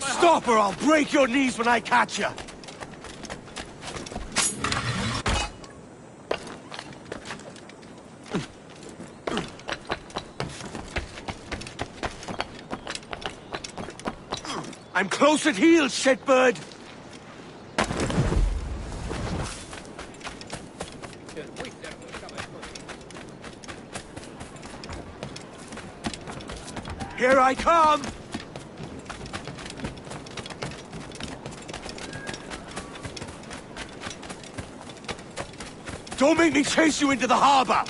Stop or I'll break your knees when I catch you! I'm close at heels, shitbird! Here I come! Don't make me chase you into the harbor!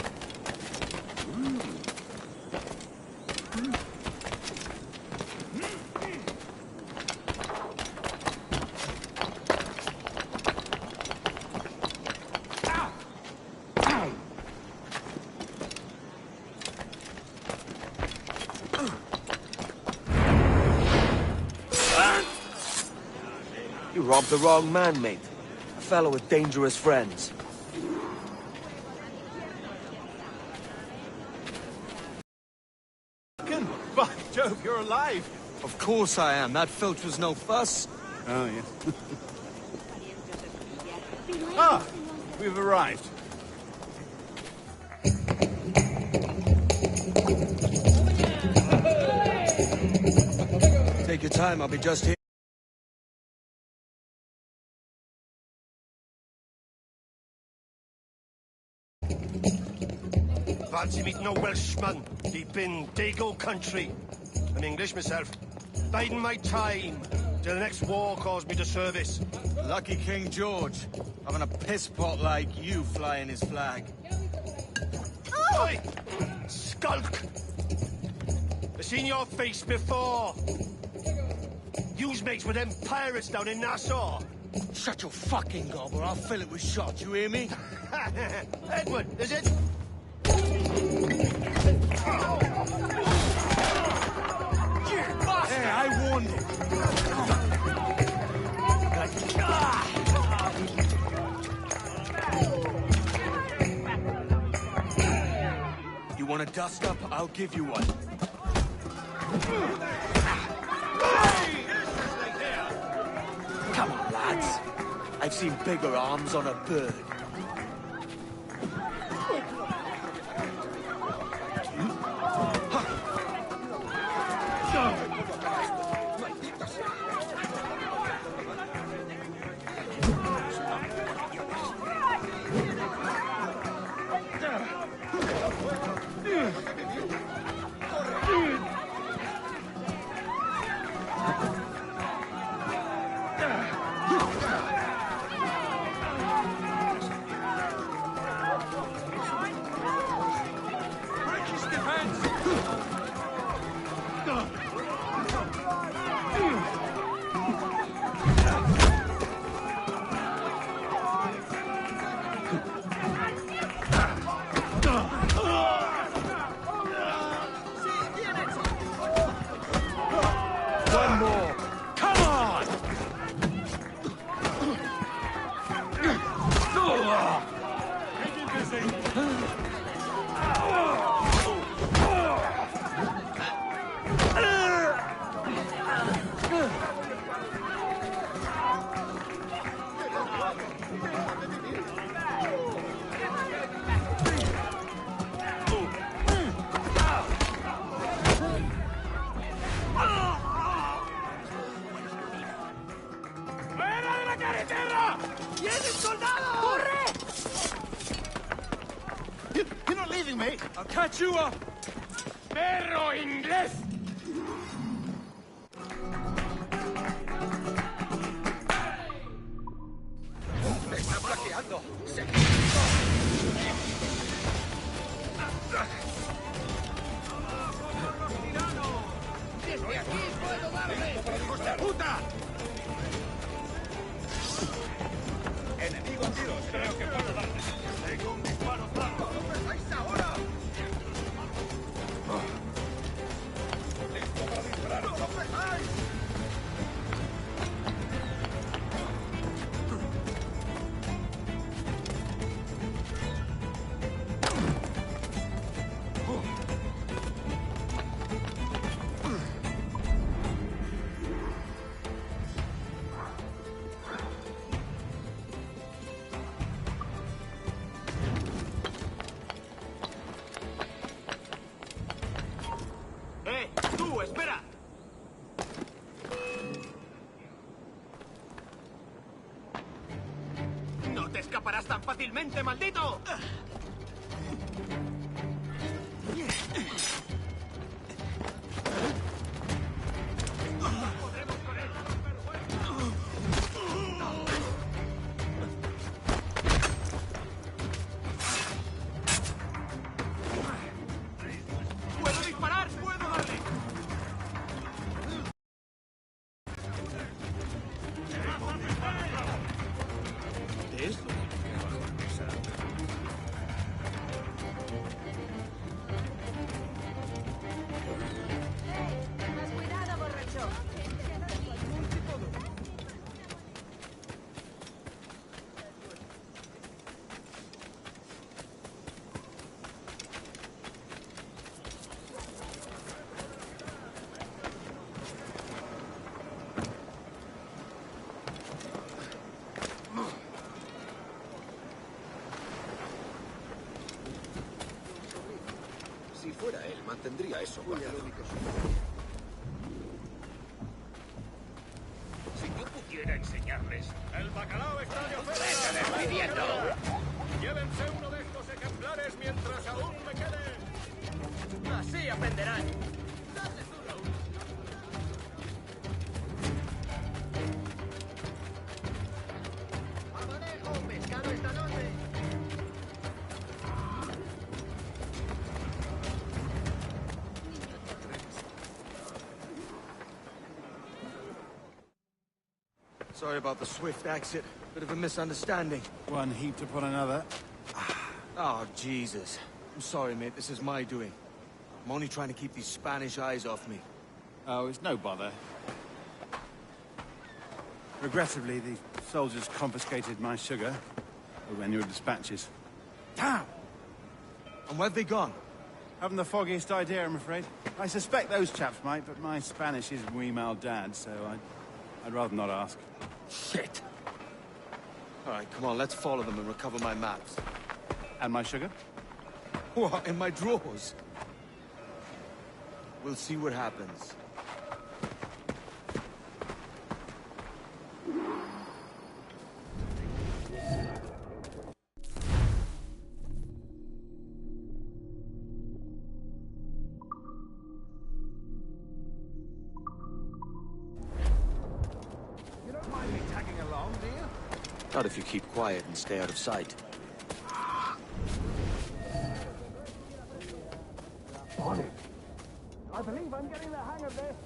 You robbed the wrong man, mate. A fellow with dangerous friends. By Jove, you're alive! Of course I am. That filch was no fuss. Oh, yes. Ah! We've arrived. Take your time, I'll be just here. Fancy meeting no Welshman deep in Dago country. I'm English myself. Biding my time till the next war calls me to service. Lucky King George, having a piss pot like you flying his flag. Oi! Skulk! I've seen your face before. Yous mates with them pirates down in Nassau. Shut your fucking gob or I'll fill it with shot, you hear me? Edward, is it? Hey, I warned you. You want a dust up? I'll give you one. Come on, lads. I've seen bigger arms on a bird. You're not leaving me! I'll catch you up! Perro inglés! Me está flaqueando. ¡Desde aquí puedo darle! ¡Puta! Enemigo a tiros. Creo que puedo darle. Tengo un disparo claro. ¿Dónde estáis ahora? ¡Listo para disparar! ¡No pegáis! te escaparás tan fácilmente, maldito! ¡Puedo disparar! ¡Puedo darle! Más cuidado, borracho. Si fuera él, mantendría eso guardado. Si yo pudiera enseñarles, el bacalao está de oferta. Llévense uno de estos ejemplares mientras aún me quede. Así aprenderán. ¡Amanejo! ¡Pescado esta noche! Sorry about the swift exit. Bit of a misunderstanding. One heaped upon another. Oh, Jesus. I'm sorry, mate. This is my doing. I'm only trying to keep these Spanish eyes off me. Oh, it's no bother. Regrettably, the soldiers confiscated my sugar when your dispatches. Damn! And where've they gone? Haven't the foggiest idea, I'm afraid. I suspect those chaps might, but my Spanish is muy mal dad, so I'd rather not ask. Shit! All right, come on, let's follow them and recover my maps. And my sugar? What, in my drawers? We'll see what happens. You don't mind me tagging along, do you? Not if you keep quiet and stay out of sight. I believe I'm getting the hang of this.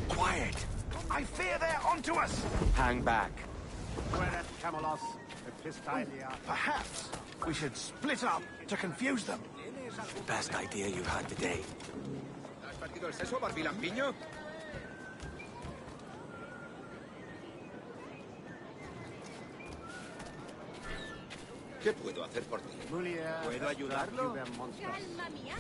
Quiet! I fear they're onto us. Hang back. Perhaps we should split up to confuse them. Best idea you had today. ¿Has partido el seso, barbilampiño? ¿Qué puedo hacer por ti? ¿Puedo ayudarlo? Calma mi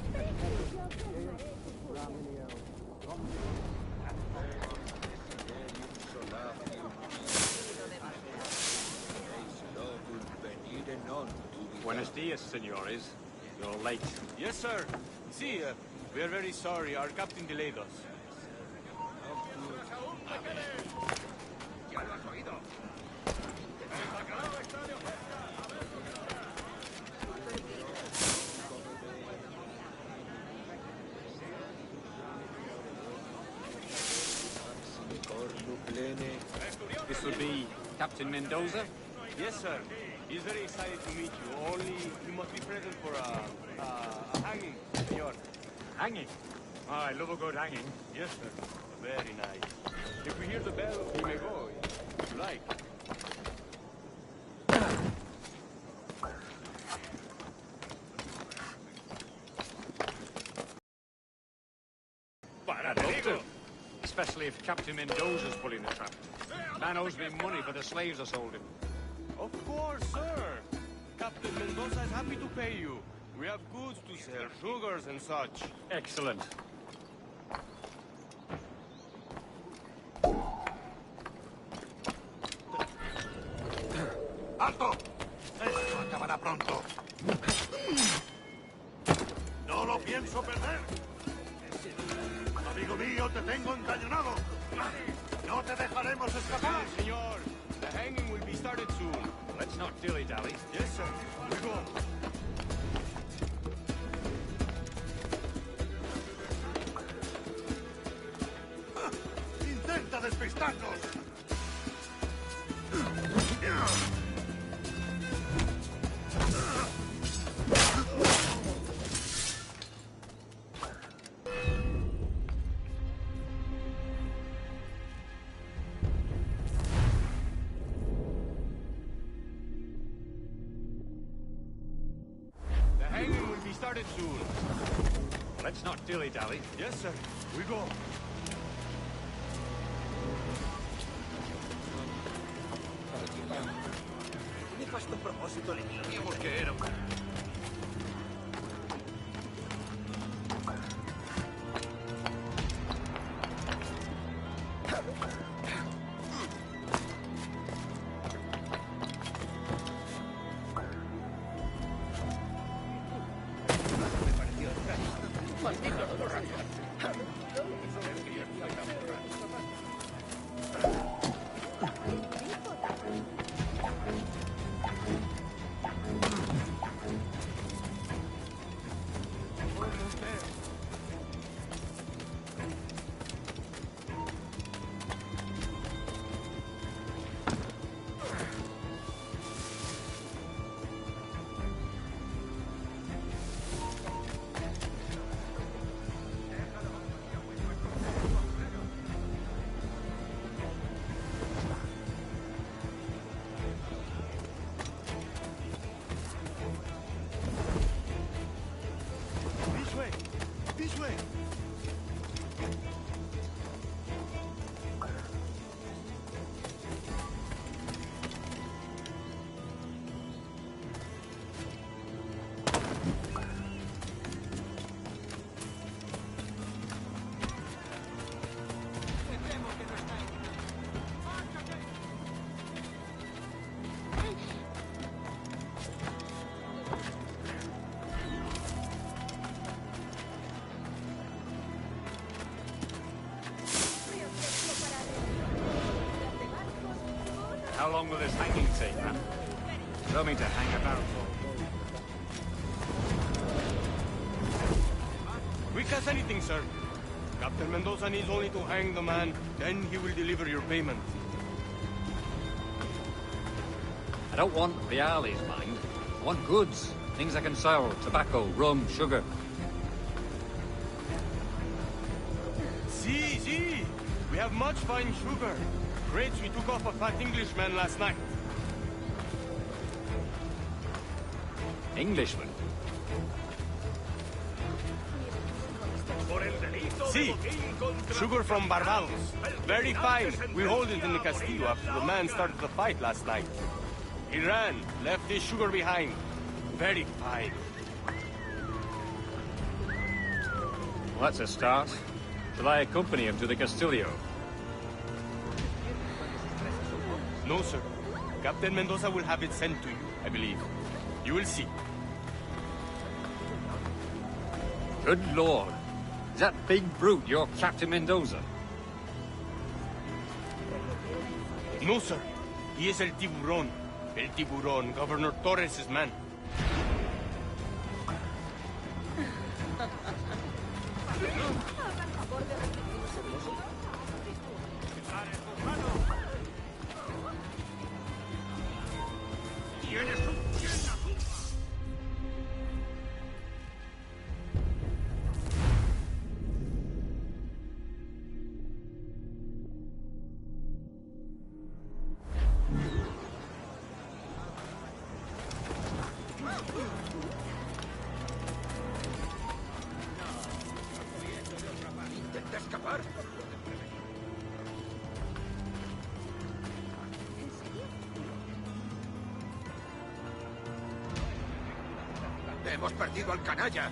Buenos dias, senores. You're late. Yes, sir. See, we are very sorry. Our captain delayed us. Ya lo has oído. El bacalao está de oferta. This would be Captain Mendoza? Yes, sir. He's very excited to meet you. Only you must be present for a hanging, senor. Hanging? Oh, I love a good hanging. Yes, sir. Very nice. If we hear the bell, we may go, if you like. I'd love to. Especially if Captain Mendoza's pulling the trap. Man owes me money for the slaves I sold him. Of course, sir. Captain Mendoza is happy to pay you. We have goods to sell, sugars and such. Excellent. ¡Alto! Esto acabará pronto. No lo pienso perder. Amigo mío, te tengo encañonado. No te dejaremos escapar. Senor, the hanging will be started soon. Let's Let's not dilly-dally. Yes, sir. We go. ¡Intenta despistarnos! The hanging will be started soon. Let's not dilly-dally. Yes, sir. We go. Nefasto propósito le dijimos que era un... This way. This way. How long will this hanging take, man? Tell me to hang about for. Quick as anything, sir. Captain Mendoza needs only to hang the man, then he will deliver your payment. I don't want reales, mind. I want goods. Things I can sell. Tobacco, rum, sugar. See. We have much fine sugar. Crates we took off a fat Englishman last night. Englishman? See, sugar from Barbados. Very fine. We hold it in the Castillo after the man started the fight last night. He ran, left his sugar behind. Very fine. Well, that's a start. Shall I accompany him to the Castillo? No, sir. Captain Mendoza will have it sent to you, I believe. You will see. Good Lord. Is that big brute your Captain Mendoza? No, sir. He is El Tiburón. El Tiburón, Governor Torres' man. ¿Intenta escapar? Hemos perdido al canalla.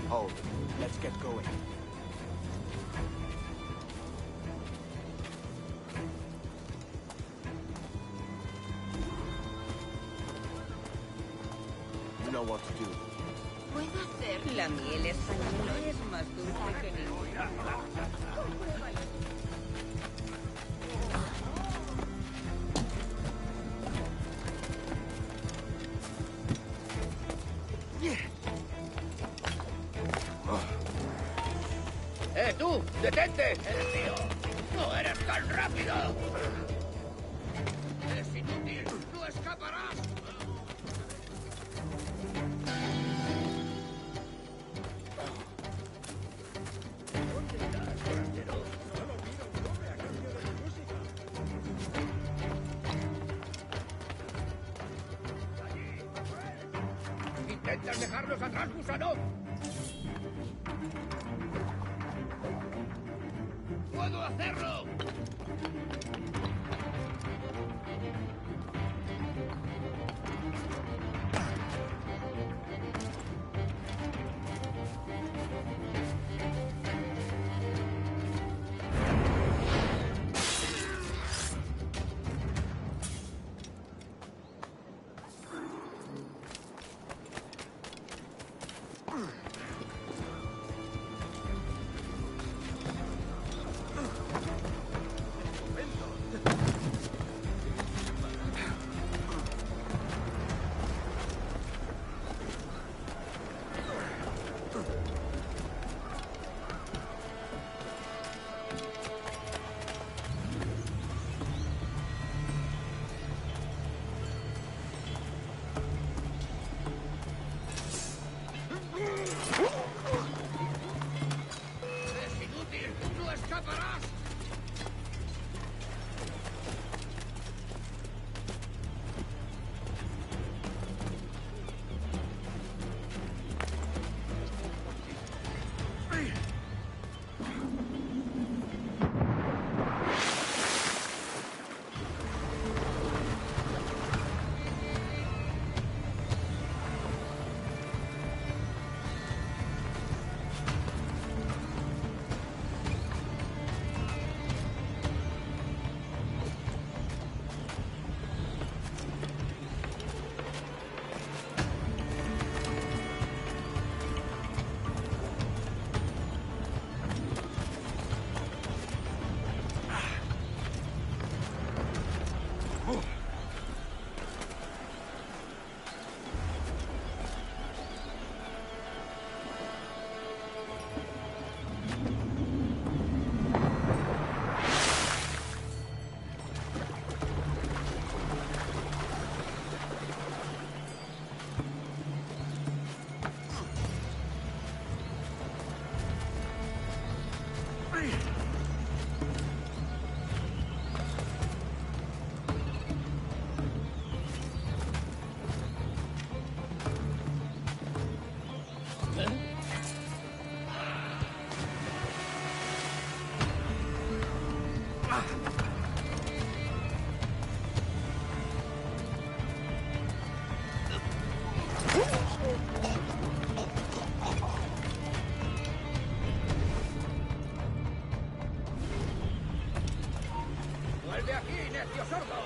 Hold. Let's get going. know what to do. Puedo hacer. La miel española es más dulce que ninguna. ¡Tú! ¡Detente! ¡Eres mío! ¡No eres tan rápido! ¡Es inútil! ¡No escaparás! ¿Intentas dejarnos atrás, gusano? ¡Puedo hacerlo! ¡Vuelve aquí, necio sordo!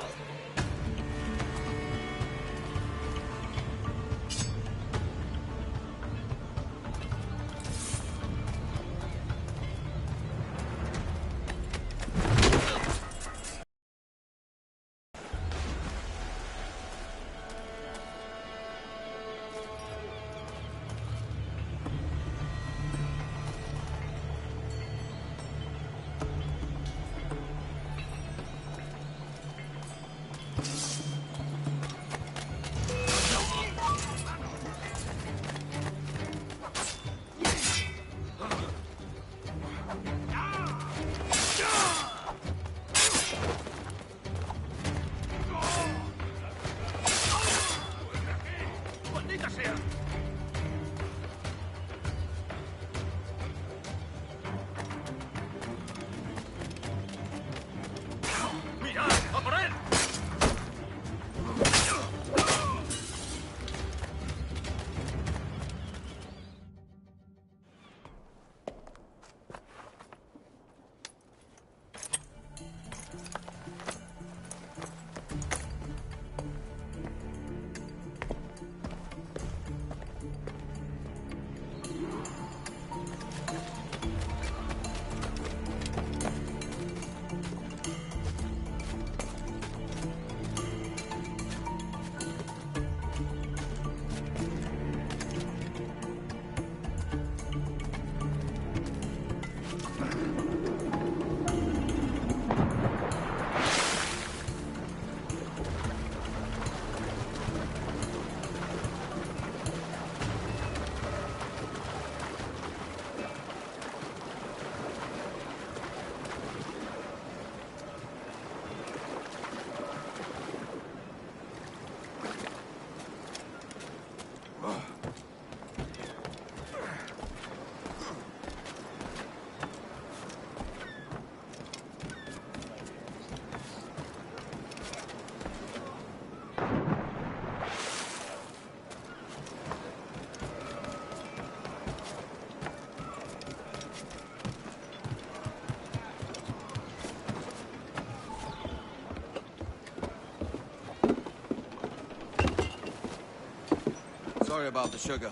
Sorry about the sugar.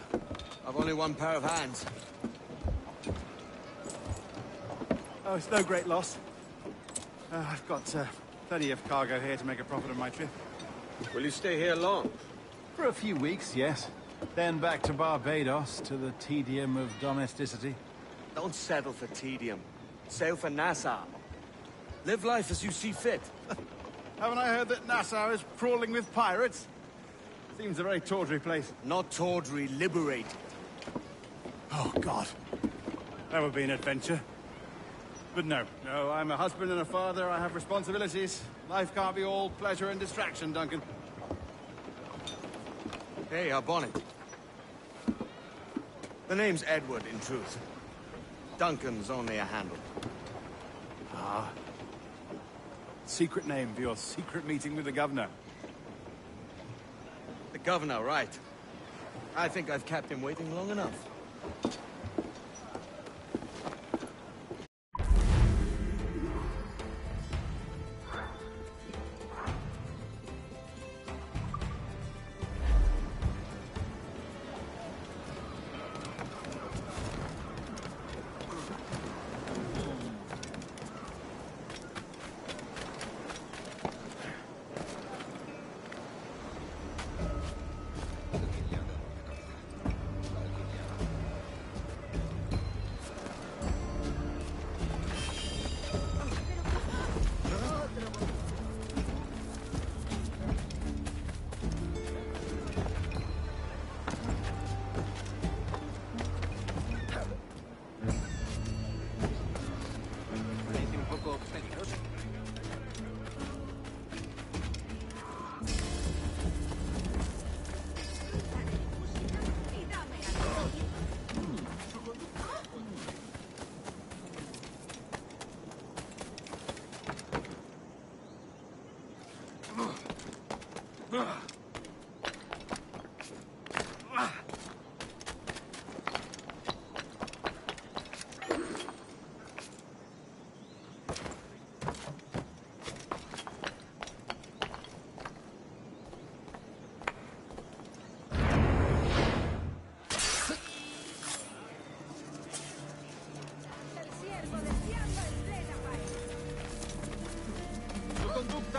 I've only one pair of hands. Oh, it's no great loss. I've got plenty of cargo here to make a profit of my trip. Will you stay here long? For a few weeks, yes. Then back to Barbados, to the tedium of domesticity. Don't settle for tedium. Sail for Nassau. Live life as you see fit. Haven't I heard that Nassau is crawling with pirates? Seems a very tawdry place. Not tawdry, liberated. Oh, God. That would be an adventure. But no, I'm a husband and a father. I have responsibilities. Life can't be all pleasure and distraction, Duncan. Hey, our bonnet. The name's Edward, in truth. Duncan's only a handle. Ah. Secret name for your secret meeting with the governor. The governor, right. I think I've kept him waiting long enough.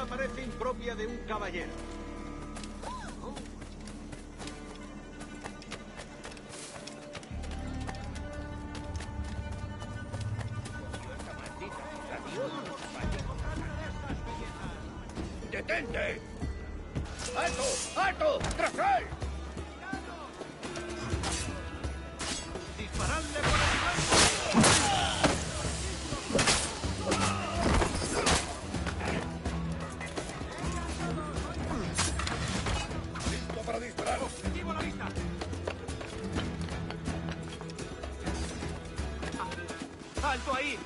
Parece impropia de un caballero. ¡Detente! ¡Alto! ¡Alto! ¡Tras él! ¡Disparadle por el flanco! ¡Para disparar! ¡Objetivo a la vista! ¡Alto ahí!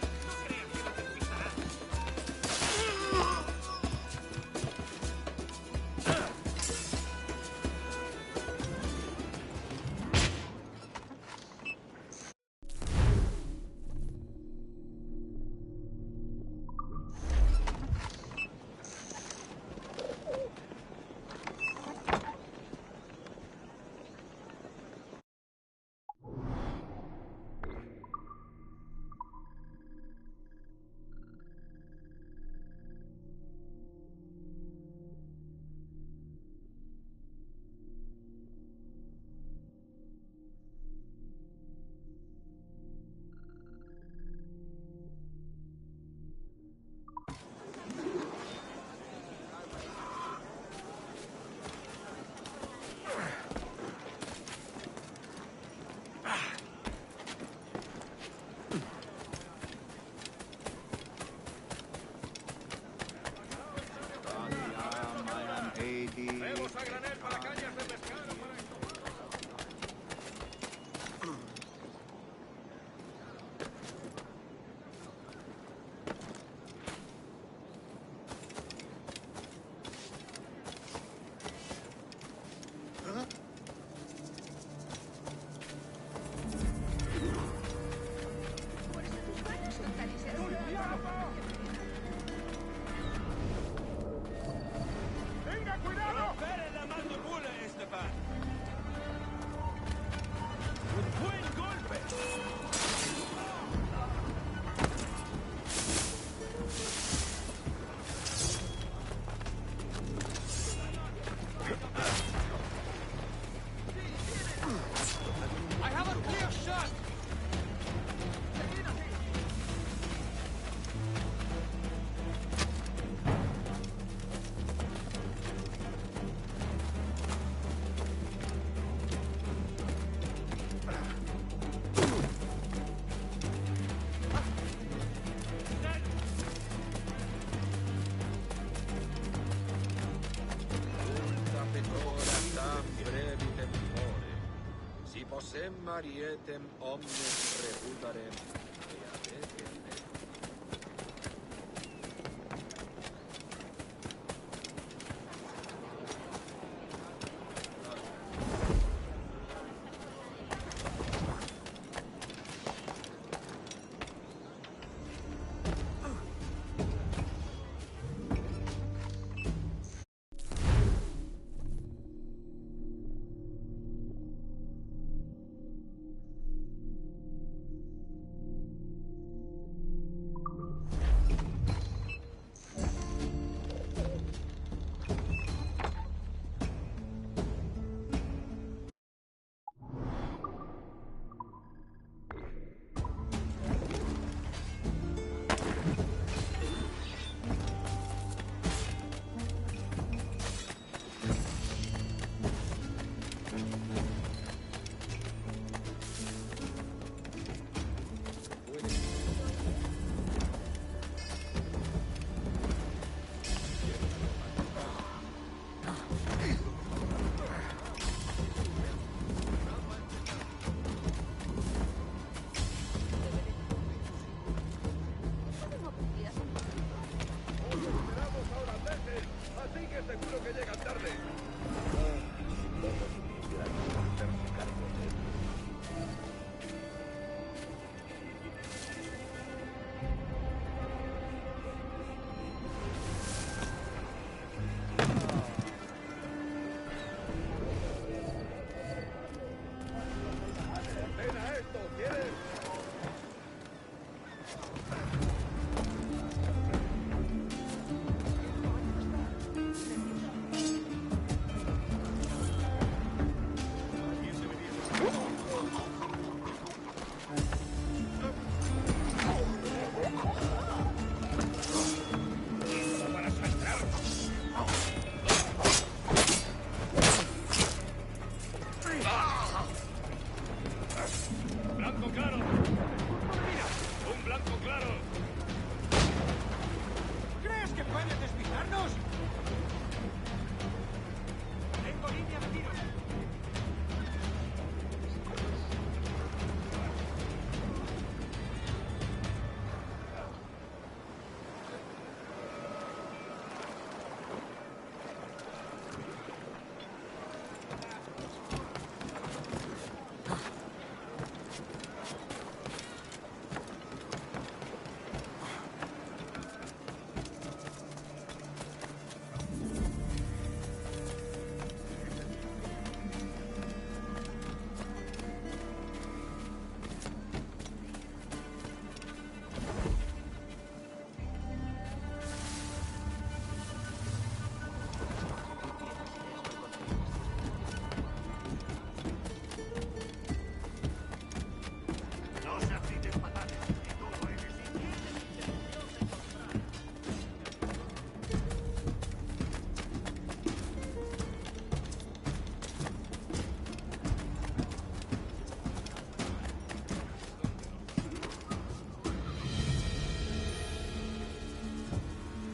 varietem omnes reputarem.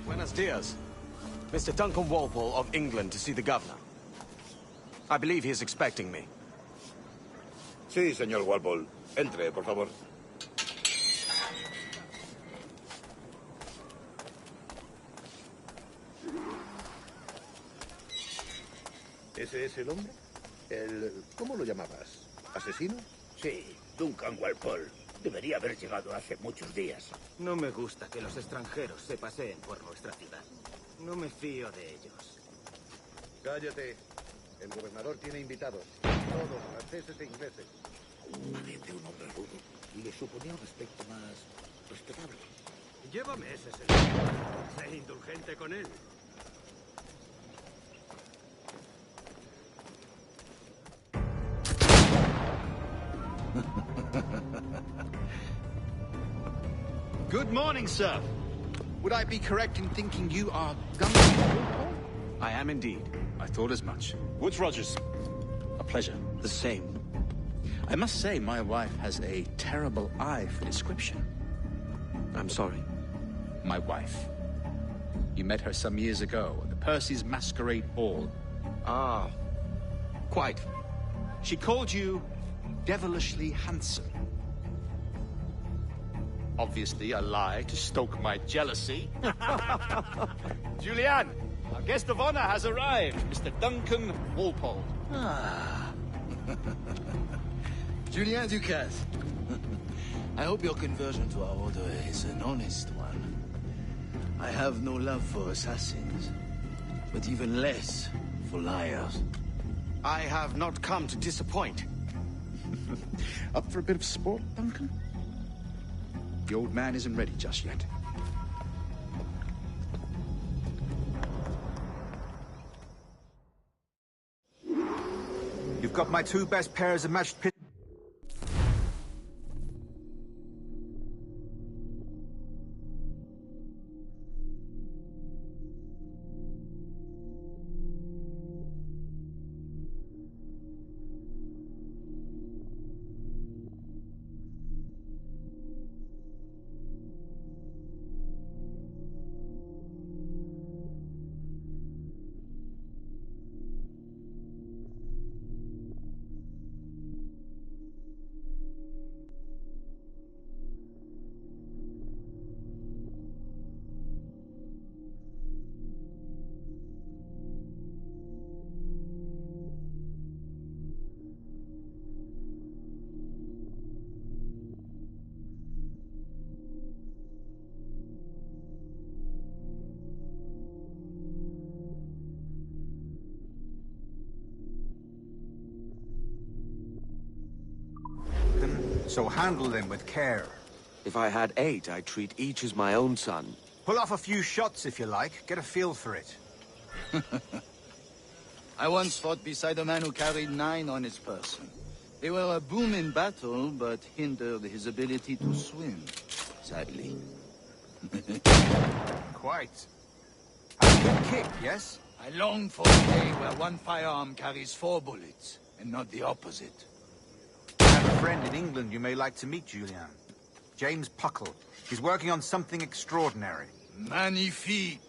Buenos dias. Mr. Duncan Walpole of England to see the governor. I believe he is expecting me. Sí, señor Walpole. Entre, por favor. ¿Ese es el hombre? ¿Cómo lo llamabas? ¿Asesino? Sí, Duncan Walpole. Debería haber llegado hace muchos días. No me gusta que los extranjeros se paseen por nuestra ciudad. No me fío de ellos. Cállate. El gobernador tiene invitados. Todos franceses e ingleses. Parece un hombre rudo. Le suponía un aspecto más respetable. Lleva meses en... Sé indulgente con él. Good morning, sir. Would I be correct in thinking you are Duncan? I am indeed. I thought as much. Woods Rogers. A pleasure. The same. I must say, my wife has a terrible eye for description. I'm sorry. My wife. You met her some years ago at the Percy's Masquerade Ball. Ah, quite. She called you devilishly handsome. Obviously a lie to stoke my jealousy. Julian, our guest of honor has arrived, Mr. Duncan Walpole. Ah. Julien Ducasse. I hope your conversion to our order is an honest one. I have no love for assassins, but even less for liars. I have not come to disappoint. Up for a bit of sport, Duncan? The old man isn't ready just yet. You've got my 2 best pairs of matched pit. So handle them with care. If I had 8, I'd treat each as my own son. Pull off a few shots if you like. Get a feel for it. I once fought beside a man who carried 9 on his person. They were a boom in battle, but hindered his ability to swim, sadly. Quite. Have a good kick, yes? I long for a day where one firearm carries 4 bullets, and not the opposite. I have a friend in England you may like to meet, Julian. James Puckle. He's working on something extraordinary. Magnifique.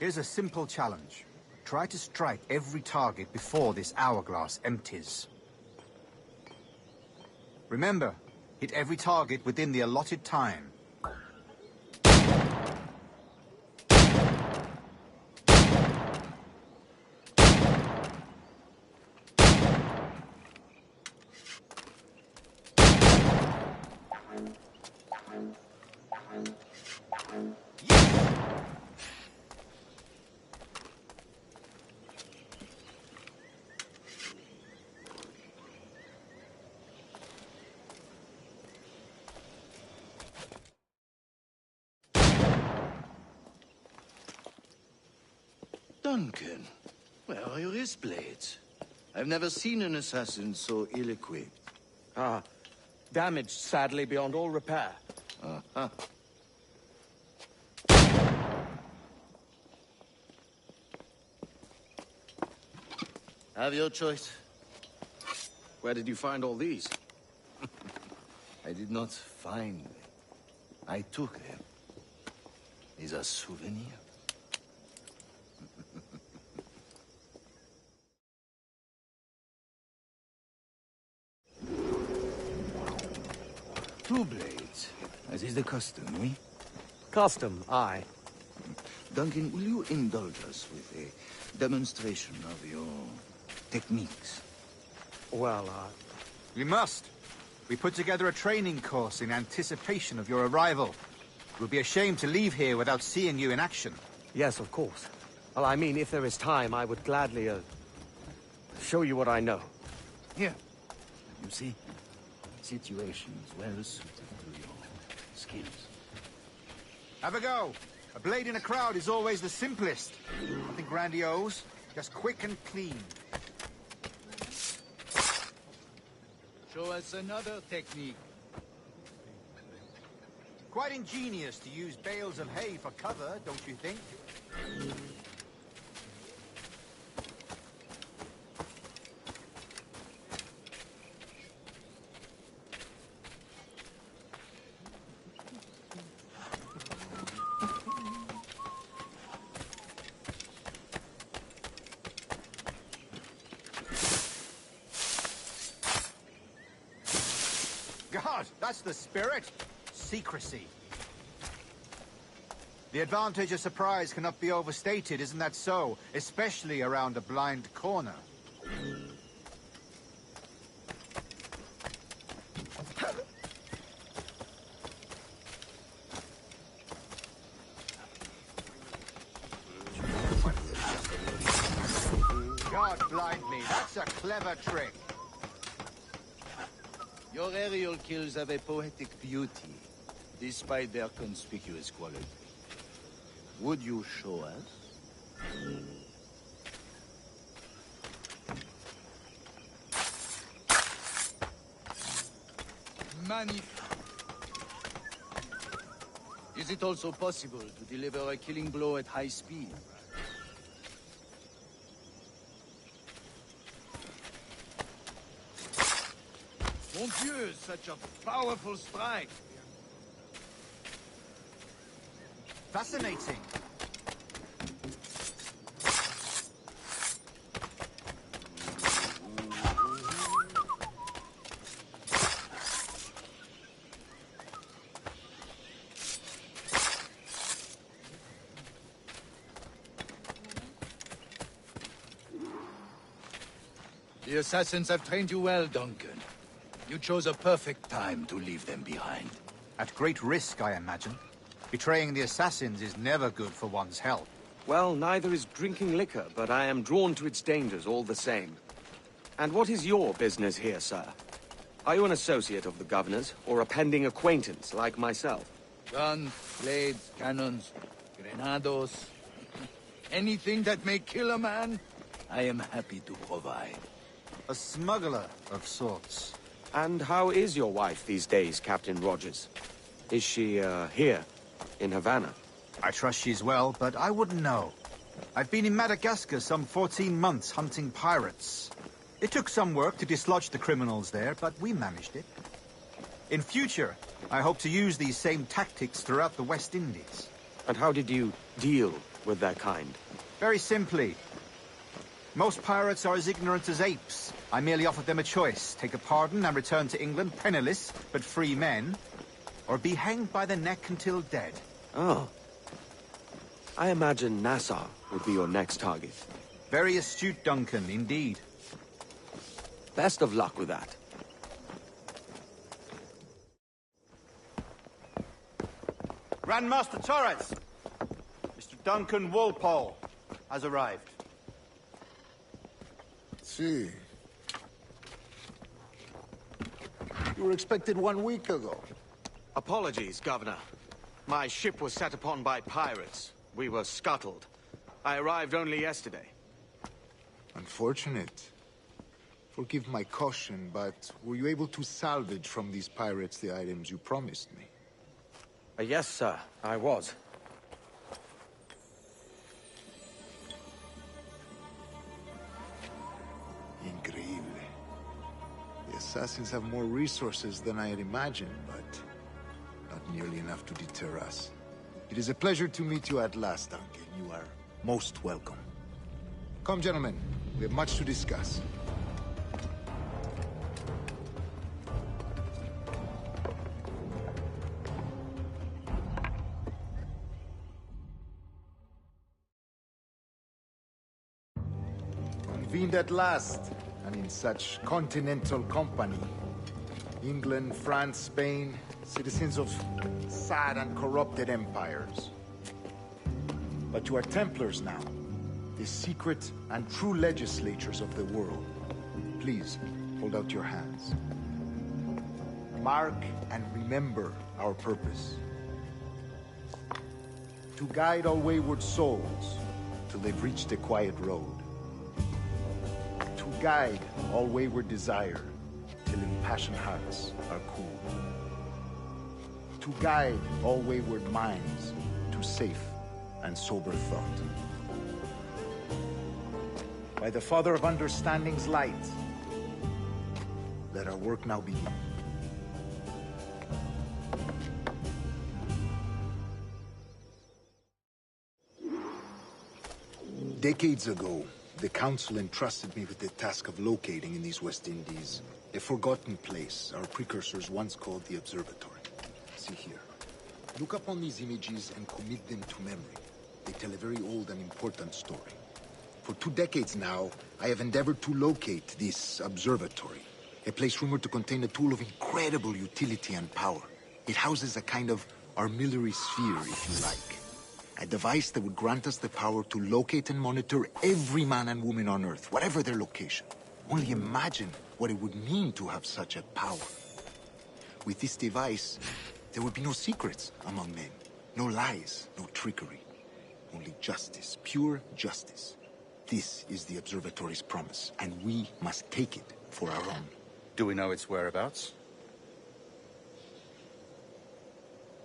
Here's a simple challenge. Try to strike every target before this hourglass empties. Remember, hit every target within the allotted time. Duncan, where are your wrist blades? I've never seen an assassin so ill-equipped. Ah, damaged, sadly, beyond all repair. Uh-huh. Have your choice. Where did you find all these? I did not find them. I took them. These are souvenirs. Two blades, as is the custom, oui? Custom, aye. Duncan, will you indulge us with a demonstration of your techniques? Well, We must. We put together a training course in anticipation of your arrival. It would be a shame to leave here without seeing you in action. Yes, of course. Well, I mean, if there is time, I would gladly, show you what I know. Here. You see? Situations well suited to your skills. Have a go. A blade in a crowd is always the simplest. Nothing grandiose, just quick and clean. Show us another technique. Quite ingenious to use bales of hay for cover, don't you think? God, that's the spirit. Secrecy. The advantage of surprise cannot be overstated, isn't that so? Especially around a blind corner. God blind me, that's a clever trick. Your aerial kills have a poetic beauty, despite their conspicuous quality. Would you show us? Magnifique. Is it also possible to deliver a killing blow at high speed? Mon Dieu, such a powerful strike! Fascinating. The assassins have trained you well, Duncan. You chose a perfect time to leave them behind. At great risk, I imagine. Betraying the assassins is never good for one's health. Well, neither is drinking liquor, but I am drawn to its dangers all the same. And what is your business here, sir? Are you an associate of the governor's, or a pending acquaintance like myself? Guns, blades, cannons, grenados. Anything that may kill a man, I am happy to provide. A smuggler of sorts. And how is your wife these days, Captain Rogers? Is she, here, in Havana? I trust she's well, but I wouldn't know. I've been in Madagascar some 14 months hunting pirates. It took some work to dislodge the criminals there, but we managed it. In future, I hope to use these same tactics throughout the West Indies. And how did you deal with their kind? Very simply. Most pirates are as ignorant as apes. I merely offered them a choice. Take a pardon and return to England penniless, but free men, or be hanged by the neck until dead. Oh. I imagine Nassau would be your next target. Very astute, Duncan, indeed. Best of luck with that. Grandmaster Torres! Mr. Duncan Walpole has arrived. See. You were expected 1 week ago. Apologies, Governor. My ship was set upon by pirates. We were scuttled. I arrived only yesterday. Unfortunate. Forgive my caution, but were you able to salvage from these pirates the items you promised me? Yes, sir, I was. Increíble. The assassins have more resources than I had imagined, but not nearly enough to deter us. It is a pleasure to meet you at last, Duncan. You are most welcome. Come, gentlemen. We have much to discuss. Convened at last, and in such continental company. England, France, Spain, citizens of sad and corrupted empires. But you are Templars now, the secret and true legislatures of the world. Please, hold out your hands. Mark and remember our purpose. To guide all wayward souls till they've reached the quiet road. To guide all wayward desire till impassioned hearts are cool. to guide all wayward minds to safe and sober thought. By the Father of Understanding's light, let our work now begin. Decades ago, the Council entrusted me with the task of locating in these West Indies a forgotten place our precursors once called the Observatory. See here. Look upon these images and commit them to memory. They tell a very old and important story. For 2 decades now, I have endeavored to locate this observatory, a place rumored to contain a tool of incredible utility and power. It houses a kind of armillary sphere, if you like. A device that would grant us the power to locate and monitor every man and woman on Earth, whatever their location. Only imagine what it would mean to have such a power. With this device, there would be no secrets among men, no lies, no trickery. Only justice, pure justice. This is the Observatory's promise, and we must take it for our own. Do we know its whereabouts?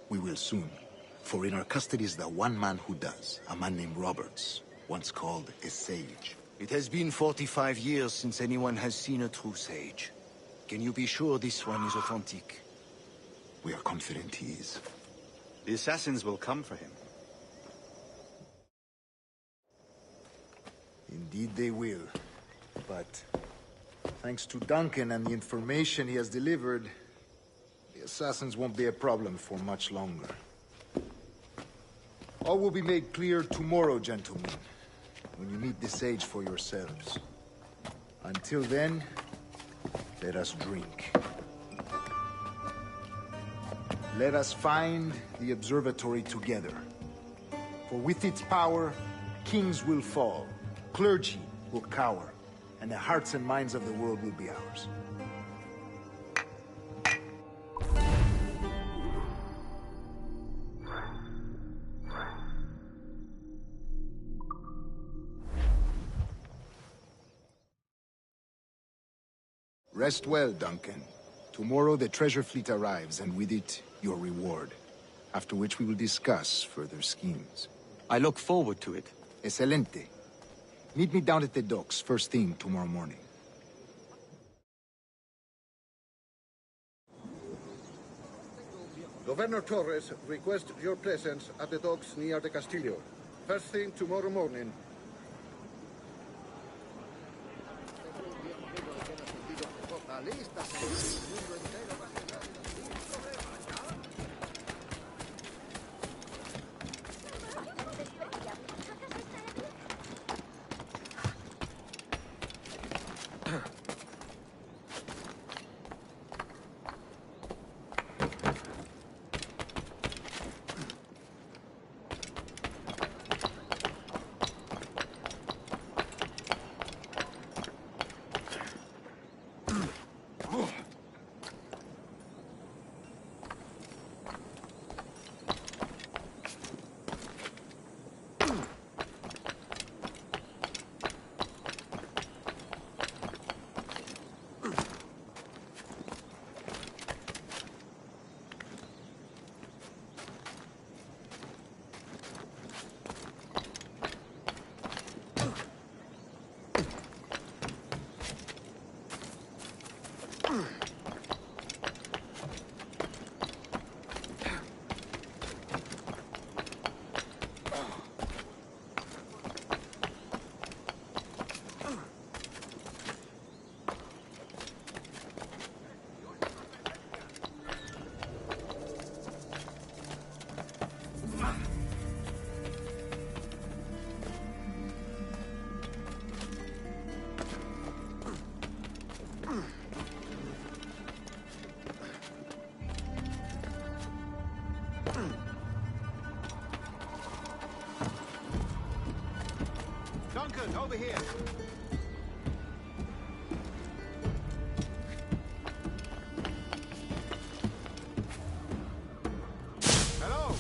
We will soon. For in our custody is the one man who does, a man named Roberts, once called a sage. It has been 45 years since anyone has seen a true sage. Can you be sure this one is authentic? We are confident he is. The assassins will come for him. Indeed they will. But thanks to Duncan and the information he has delivered, the assassins won't be a problem for much longer. All will be made clear tomorrow, gentlemen, when you meet the sage for yourselves. Until then, let us drink. Let us find the observatory together. For with its power, kings will fall, clergy will cower, and the hearts and minds of the world will be ours. Rest well, Duncan. Tomorrow the treasure fleet arrives, and with it, your reward. After which we will discuss further schemes. I look forward to it. Excelente. Meet me down at the docks first thing tomorrow morning. Governor Torres requests your presence at the docks near the Castillo. First thing tomorrow morning. Duncan, over here. Hello.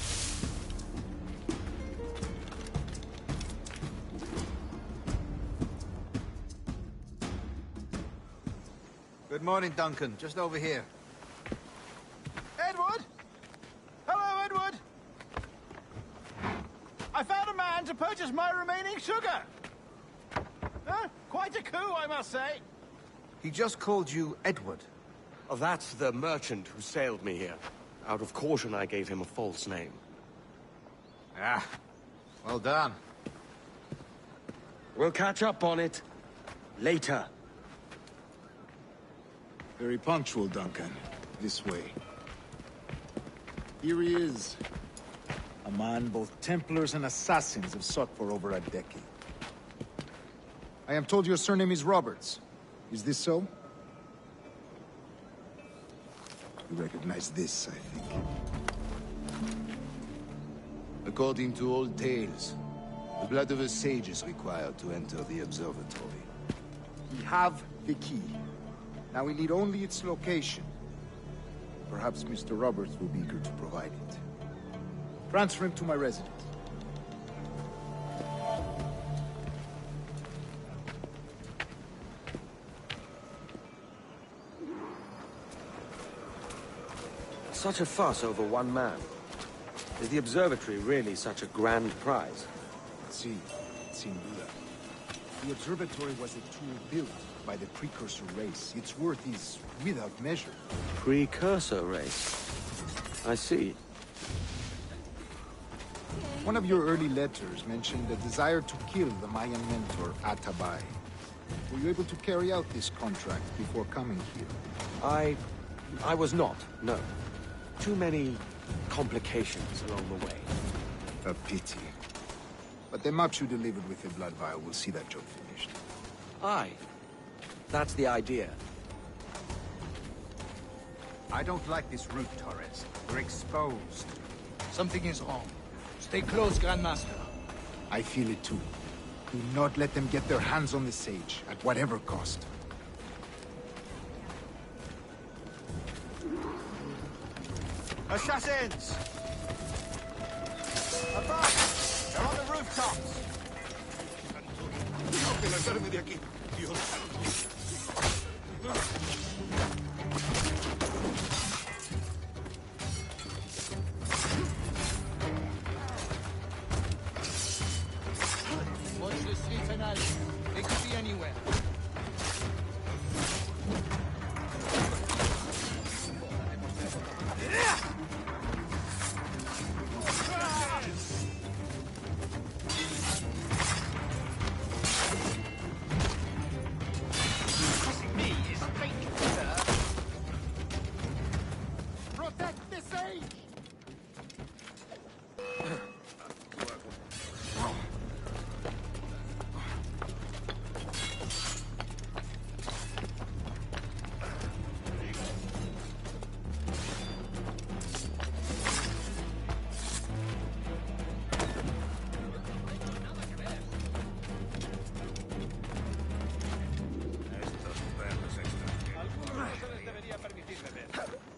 Good morning, Duncan. Just over here. Edward! man to purchase my remaining sugar. Quite a coup, I must say. He just called you Edward. Oh, that's the merchant who sailed me here. Out of caution, I gave him a false name. Ah, well done. We'll catch up on it later. Very punctual, Duncan. This way. Here he is. A man both Templars and Assassins have sought for over a decade. I am told your surname is Roberts. Is this so? You recognize this, I think. According to old tales, the blood of a sage is required to enter the observatory. We have the key. Now we need only its location. Perhaps Mr. Roberts will be eager to provide it. Transfer him to my residence. Such a fuss over one man. Is the observatory really such a grand prize? See, sin duda. The observatory was a tool built by the precursor race. Its worth is without measure. Precursor race? I see. One of your early letters mentioned a desire to kill the Mayan mentor, Atabay. Were you able to carry out this contract before coming here? I was not, no. Too many complications along the way. A pity. But the maps you delivered with the blood vial will see that job finished. Aye. That's the idea. I don't like this route, Torres. We're exposed. Something is wrong. Stay close, Grandmaster. I feel it too. Do not let them get their hands on the sage, at whatever cost. Assassins! Above! They're on the rooftops! Tengo que largarme de aquí. Dios. Watch the streets and alleys. They could be anywhere.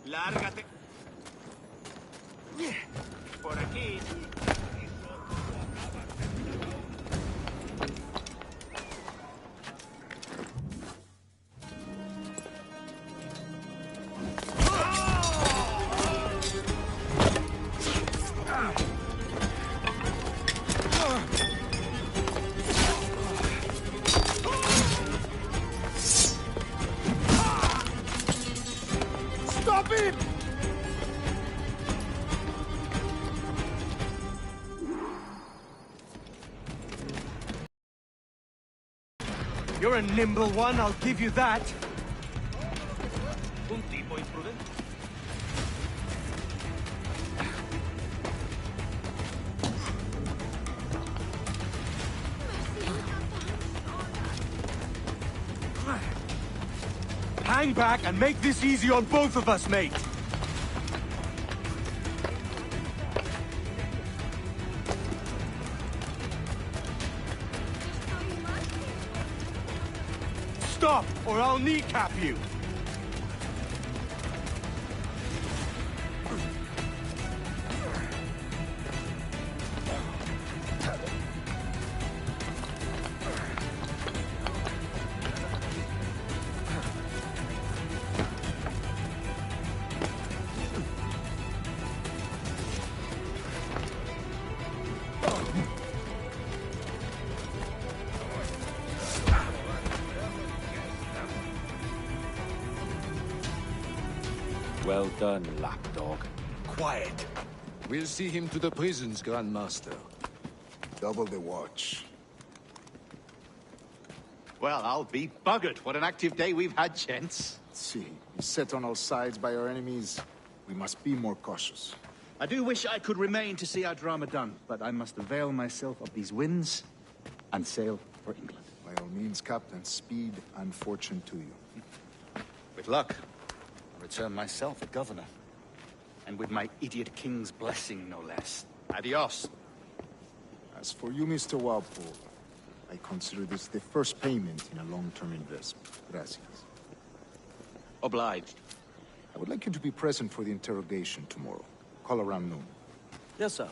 Lárgate. Por aquí. Stop him! You're a nimble one, I'll give you that. Un tipo imprudente. Hang back and make this easy on both of us, mate. Stop, or I'll kneecap you. Well done, lapdog. Quiet. We'll see him to the prisons, Grandmaster. Double the watch. Well, I'll be buggered. What an active day we've had, gents. See, beset on all sides by our enemies, we must be more cautious. I do wish I could remain to see our drama done, but I must avail myself of these winds and sail for England. By all means, Captain, speed and fortune to you. With luck, I'll return myself a governor. And with my idiot king's blessing, no less. Adios. As for you, Mr. Walpole, I consider this the first payment in a long-term investment. Gracias. Obliged. I would like you to be present for the interrogation tomorrow. Call around noon. Yes, sir.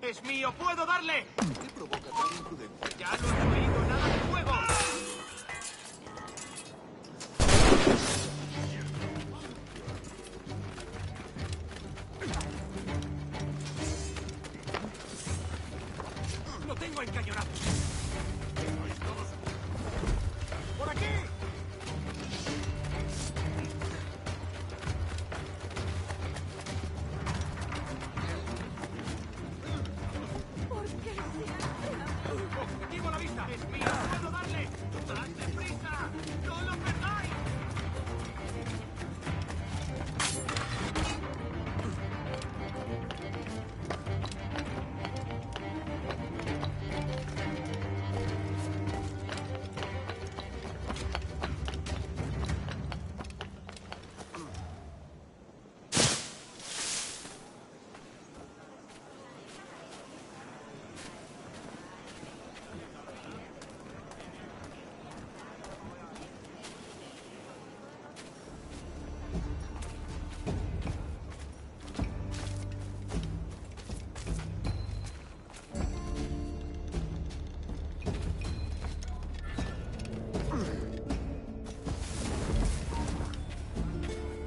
¡Es mío! ¡Puedo darle! ¿Qué provoca tal imprudencia? ¡Ya lo he oído! ¡Nada de fuego! ¡Lo tengo encañonado! ¿Sois todos? ¡Por aquí! ¡Objetivo a la vista! ¡Es mío! ¡Puedo darle! ¡Dadle prisa! ¡No lo perdáis!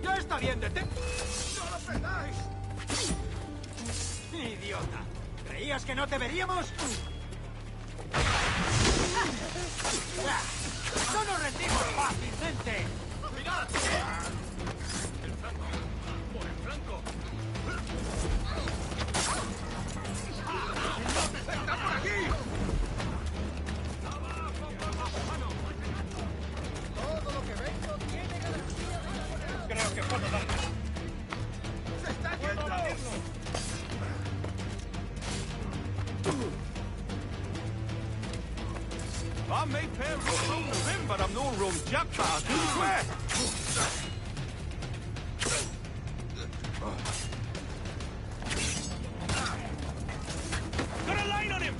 ¡Ya está bien, detén! ¡No lo perdáis! ¡Idiota! ¿Creías que no te veríamos? ¡No nos rendimos fácilmente! ¡Mirad! ¡El flanco! ¡Por el flanco! ¡Está por aquí! Todo lo que vengo tiene garantía de... Creo que puedo darle. ¡Se está yendo! I may pay roam the rim, but I'm no roam jackpot. Swear! Got a line on him!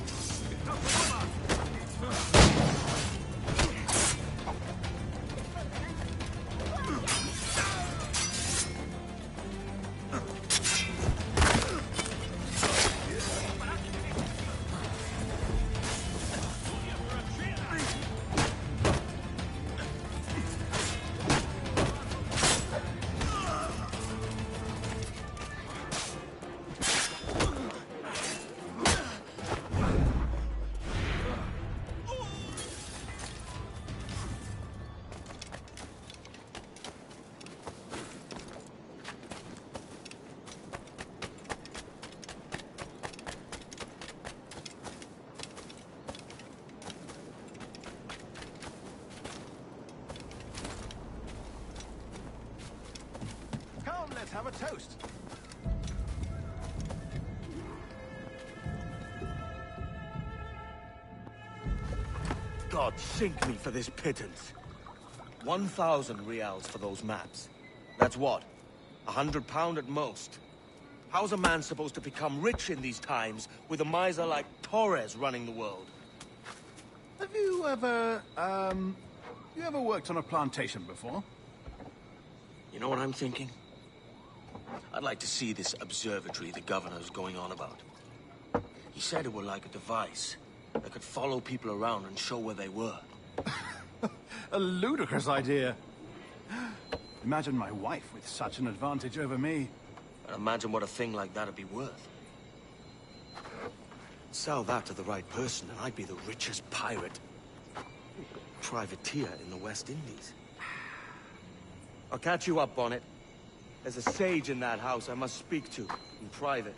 Let's have a toast. God sink me for this pittance. 1,000 reals for those maps. That's what? £100 at most. How's a man supposed to become rich in these times with a miser like Torres running the world? Have you ever, worked on a plantation before? You know what I'm thinking? I'd like to see this observatory the governor's going on about. He said it were like a device that could follow people around and show where they were. A ludicrous idea. Imagine my wife with such an advantage over me. And imagine what a thing like that'd be worth. Sell that to the right person and I'd be the richest pirate. Privateer in the West Indies. I'll catch you up on it. There's a sage in that house I must speak to, in private.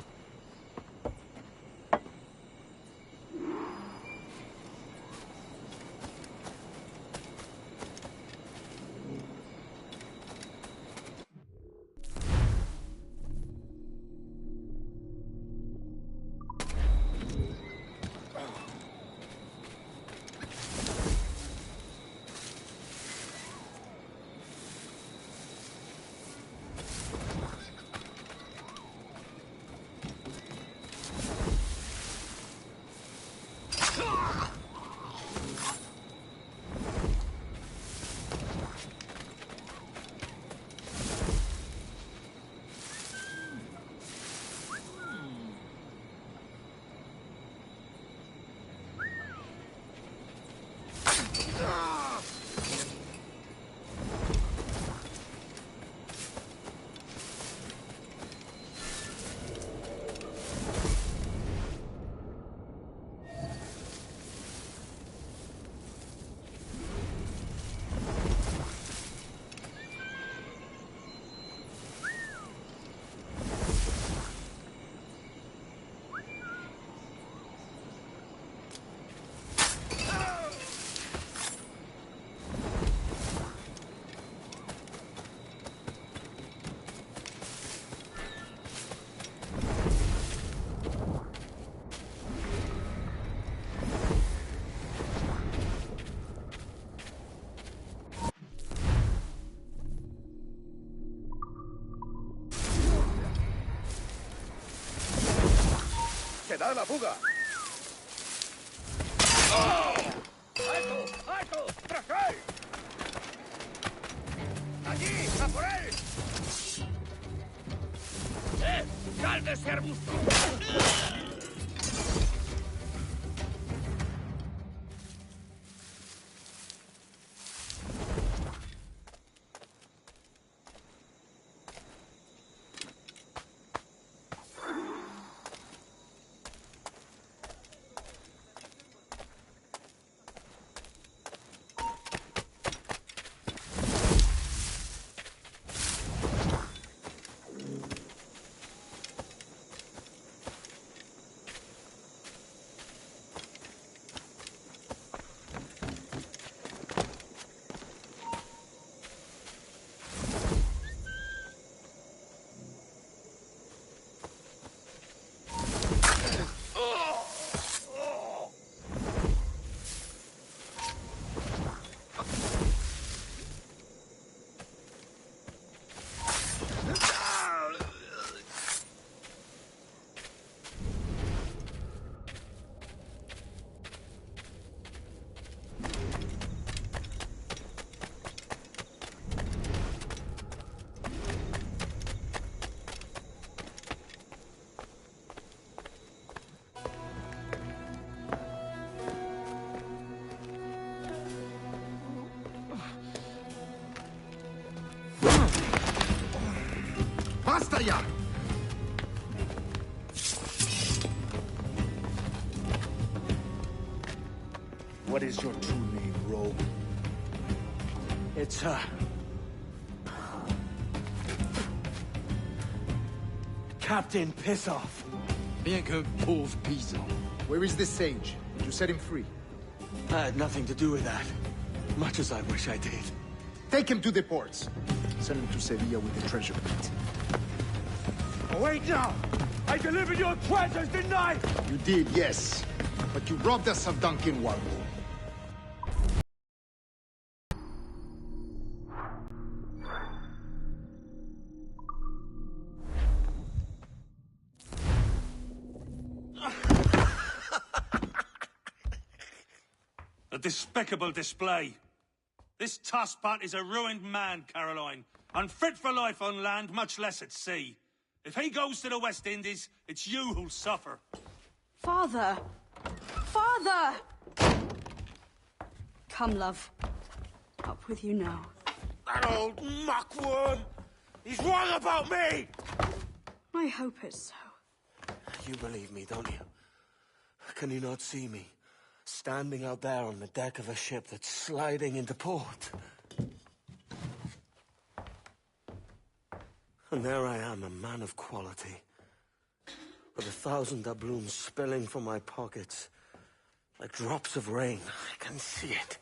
¡Quedad la fuga! ¡Alto! ¡Alto! ¡Tras él! ¡Allí! ¡A por él! ¡Calde ese arbusto! ¡Basta ya! What is your true name, rogue? It's, Captain Pissoff. Bien que pauvre paysan. Where is the sage? Did you set him free? I had nothing to do with that. Much as I wish I did. Take him to the ports. Send him to Sevilla with the treasure plate. Wait now! I delivered your treasures, didn't I? You did, yes. But you robbed us of Duncanwaldo. A despicable display. This Tosspot is a ruined man, Caroline. Unfit for life on land, much less at sea. If he goes to the West Indies, it's you who'll suffer. Father! Father! Come, love. Up with you now. That old muckworm! He's wrong about me! I hope it's so. You believe me, don't you? Can you not see me? Standing out there on the deck of a ship that's sliding into port. And there I am, a man of quality. With 1,000 doubloons spilling from my pockets. Like drops of rain. I can see it.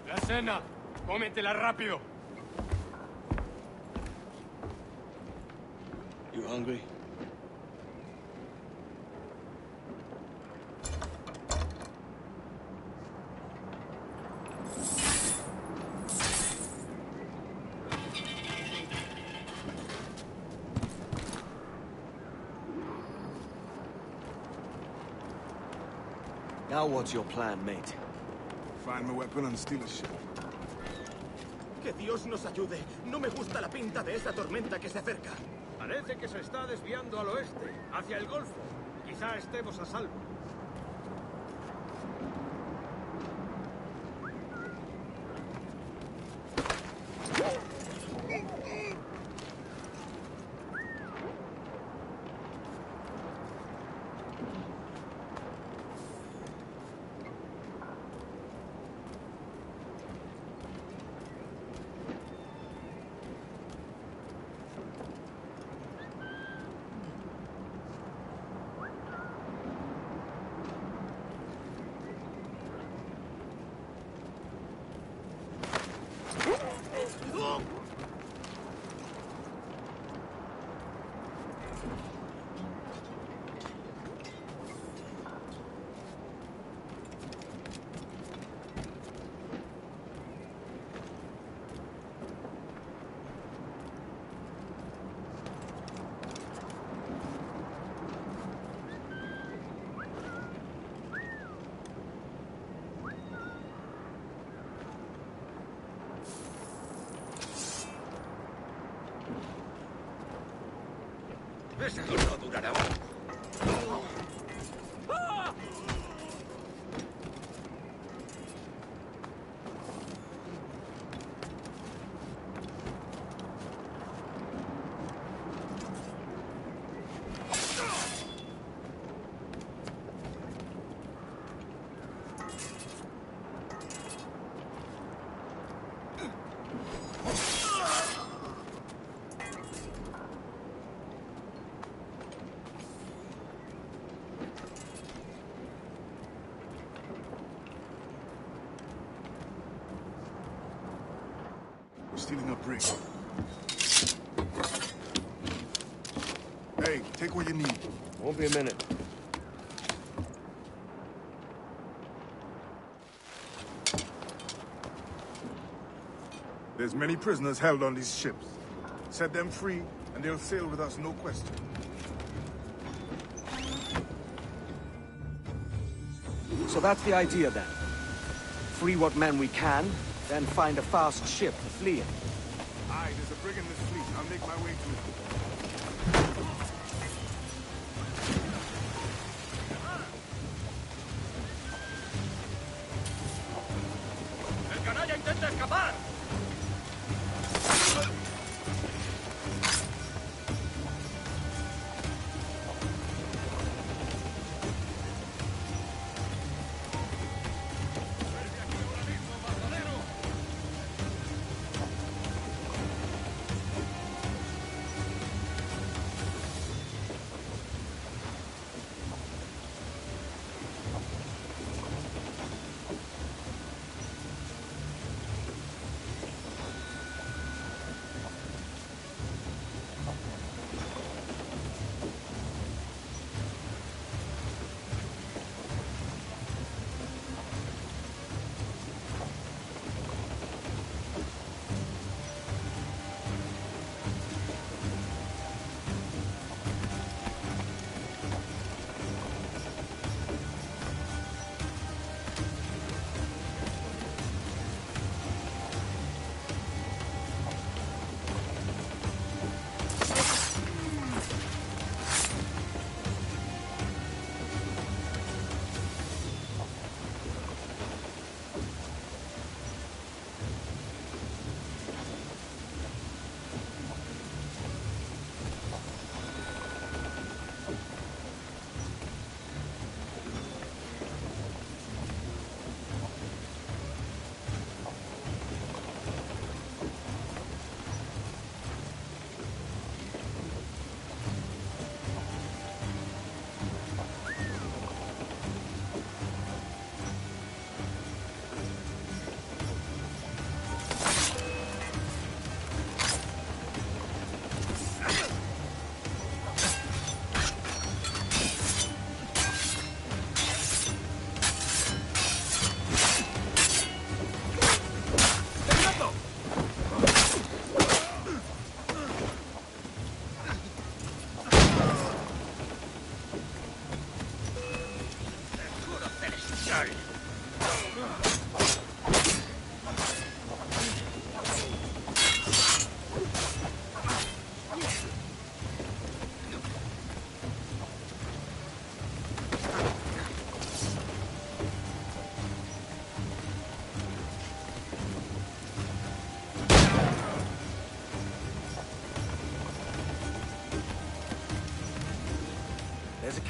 La cena. Cómetela rápido. You hungry? Now what's your plan, mate? Find my weapon and steal a ship. Que Dios nos ayude. No me gusta la pinta de esa tormenta que se acerca. Parece que se está desviando al oeste, hacia el Golfo. Quizá estemos a salvo. Ese no durará. Stealing a brig. Hey, take what you need. Won't be a minute. There's many prisoners held on these ships. Set them free, and they'll sail with us, no question. So that's the idea then. Free what men we can, then find a fast ship to flee in. Aye, there's a brig in this fleet. I'll make my way to it. ¡El canalla intenta escapar!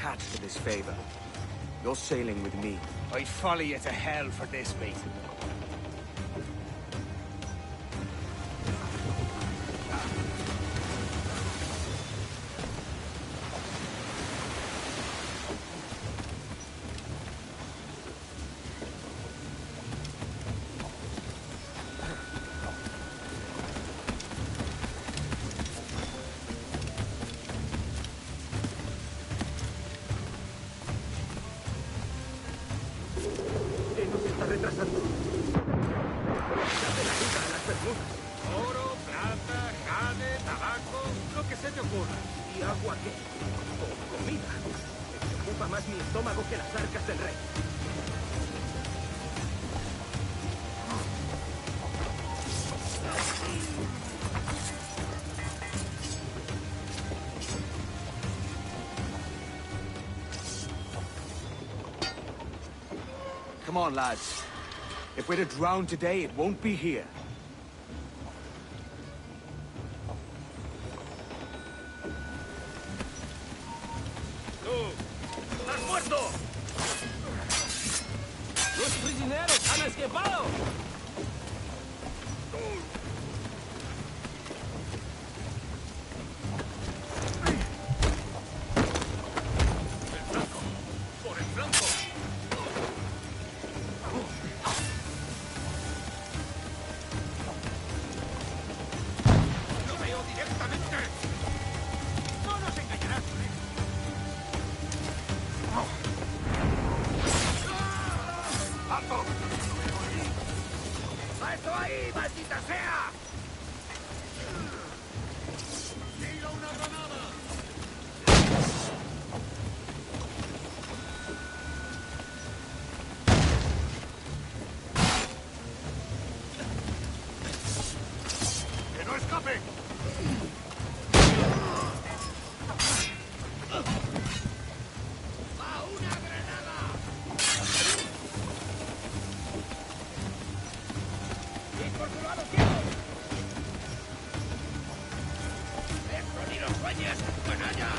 catch for this favor. You're sailing with me. I'd follow you to hell for this, mate. Oro, plata, jade, tabaco, lo que se te ocurra. ¿Y agua qué? O comida. Me preocupa más mi estómago que las arcas del rey. Come on, lads. If we're to drown today, it won't be here. ¡Estás muerto! ¡Los prisioneros han escapado! ¡Por el flanco! ¡Lo veo directamente! ¡No nos engañarás con él! ¡Alto! ¡Alto ahí, maldita sea! ¡Tira una granada! ¡Que no escape! ¡Va una granada! ¡Y por tu lado quieto! ¡Esto ni lo sueñes, canalla!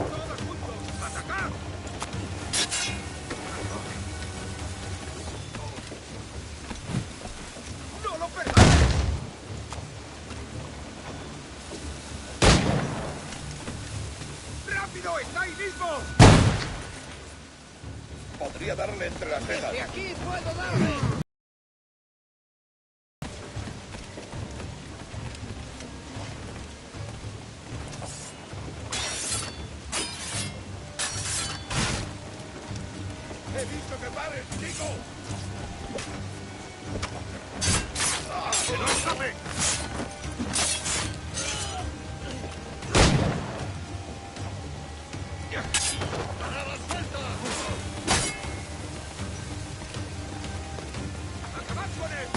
¡Todos juntos! ¡Atacar! ¡No lo perdáis! ¡Rápido! ¡Está ahí mismo! Podría darle entre las cejas. ¡De aquí puedo darle! ¡He visto que pares, chico! ¡Que no escape! ¡Granada suelta! ¡Acabad con él!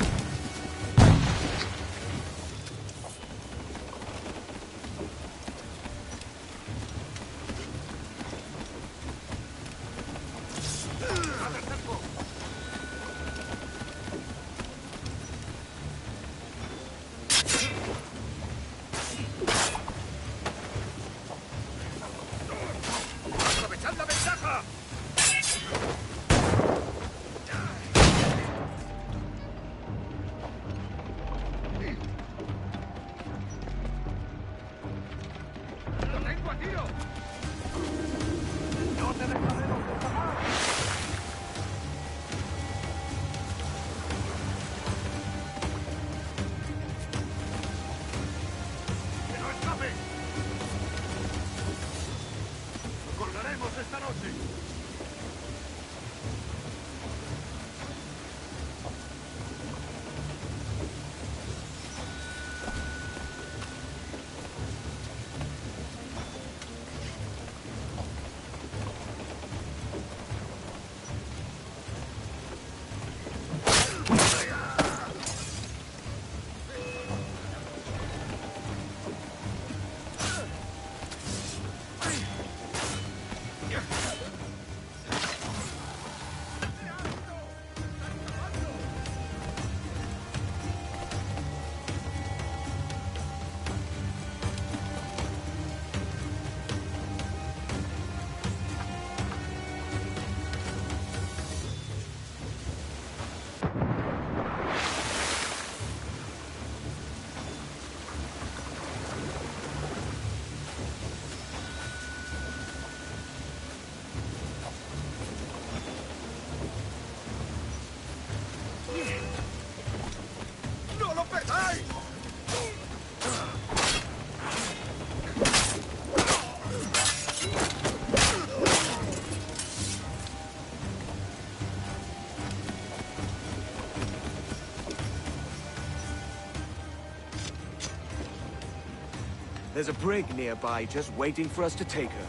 ¡Haz el cerco! There's a brig nearby just waiting for us to take her.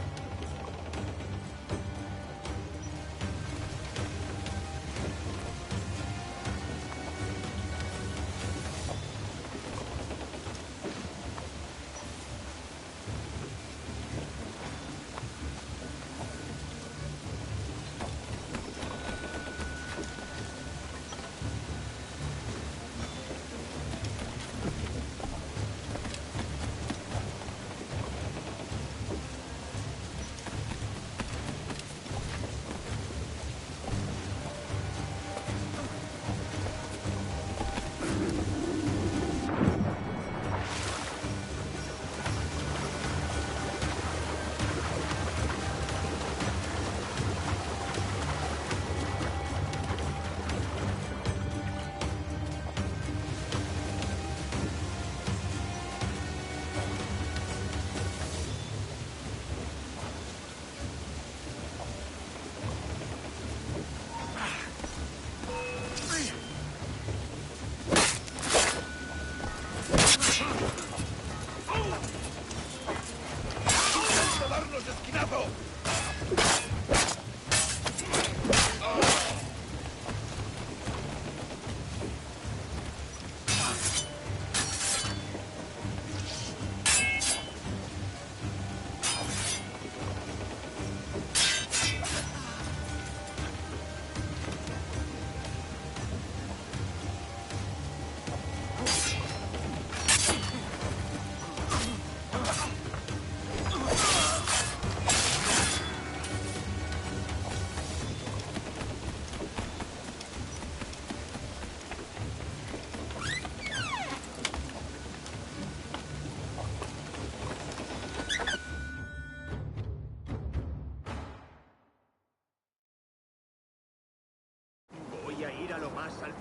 Voy a ir a lo más alto.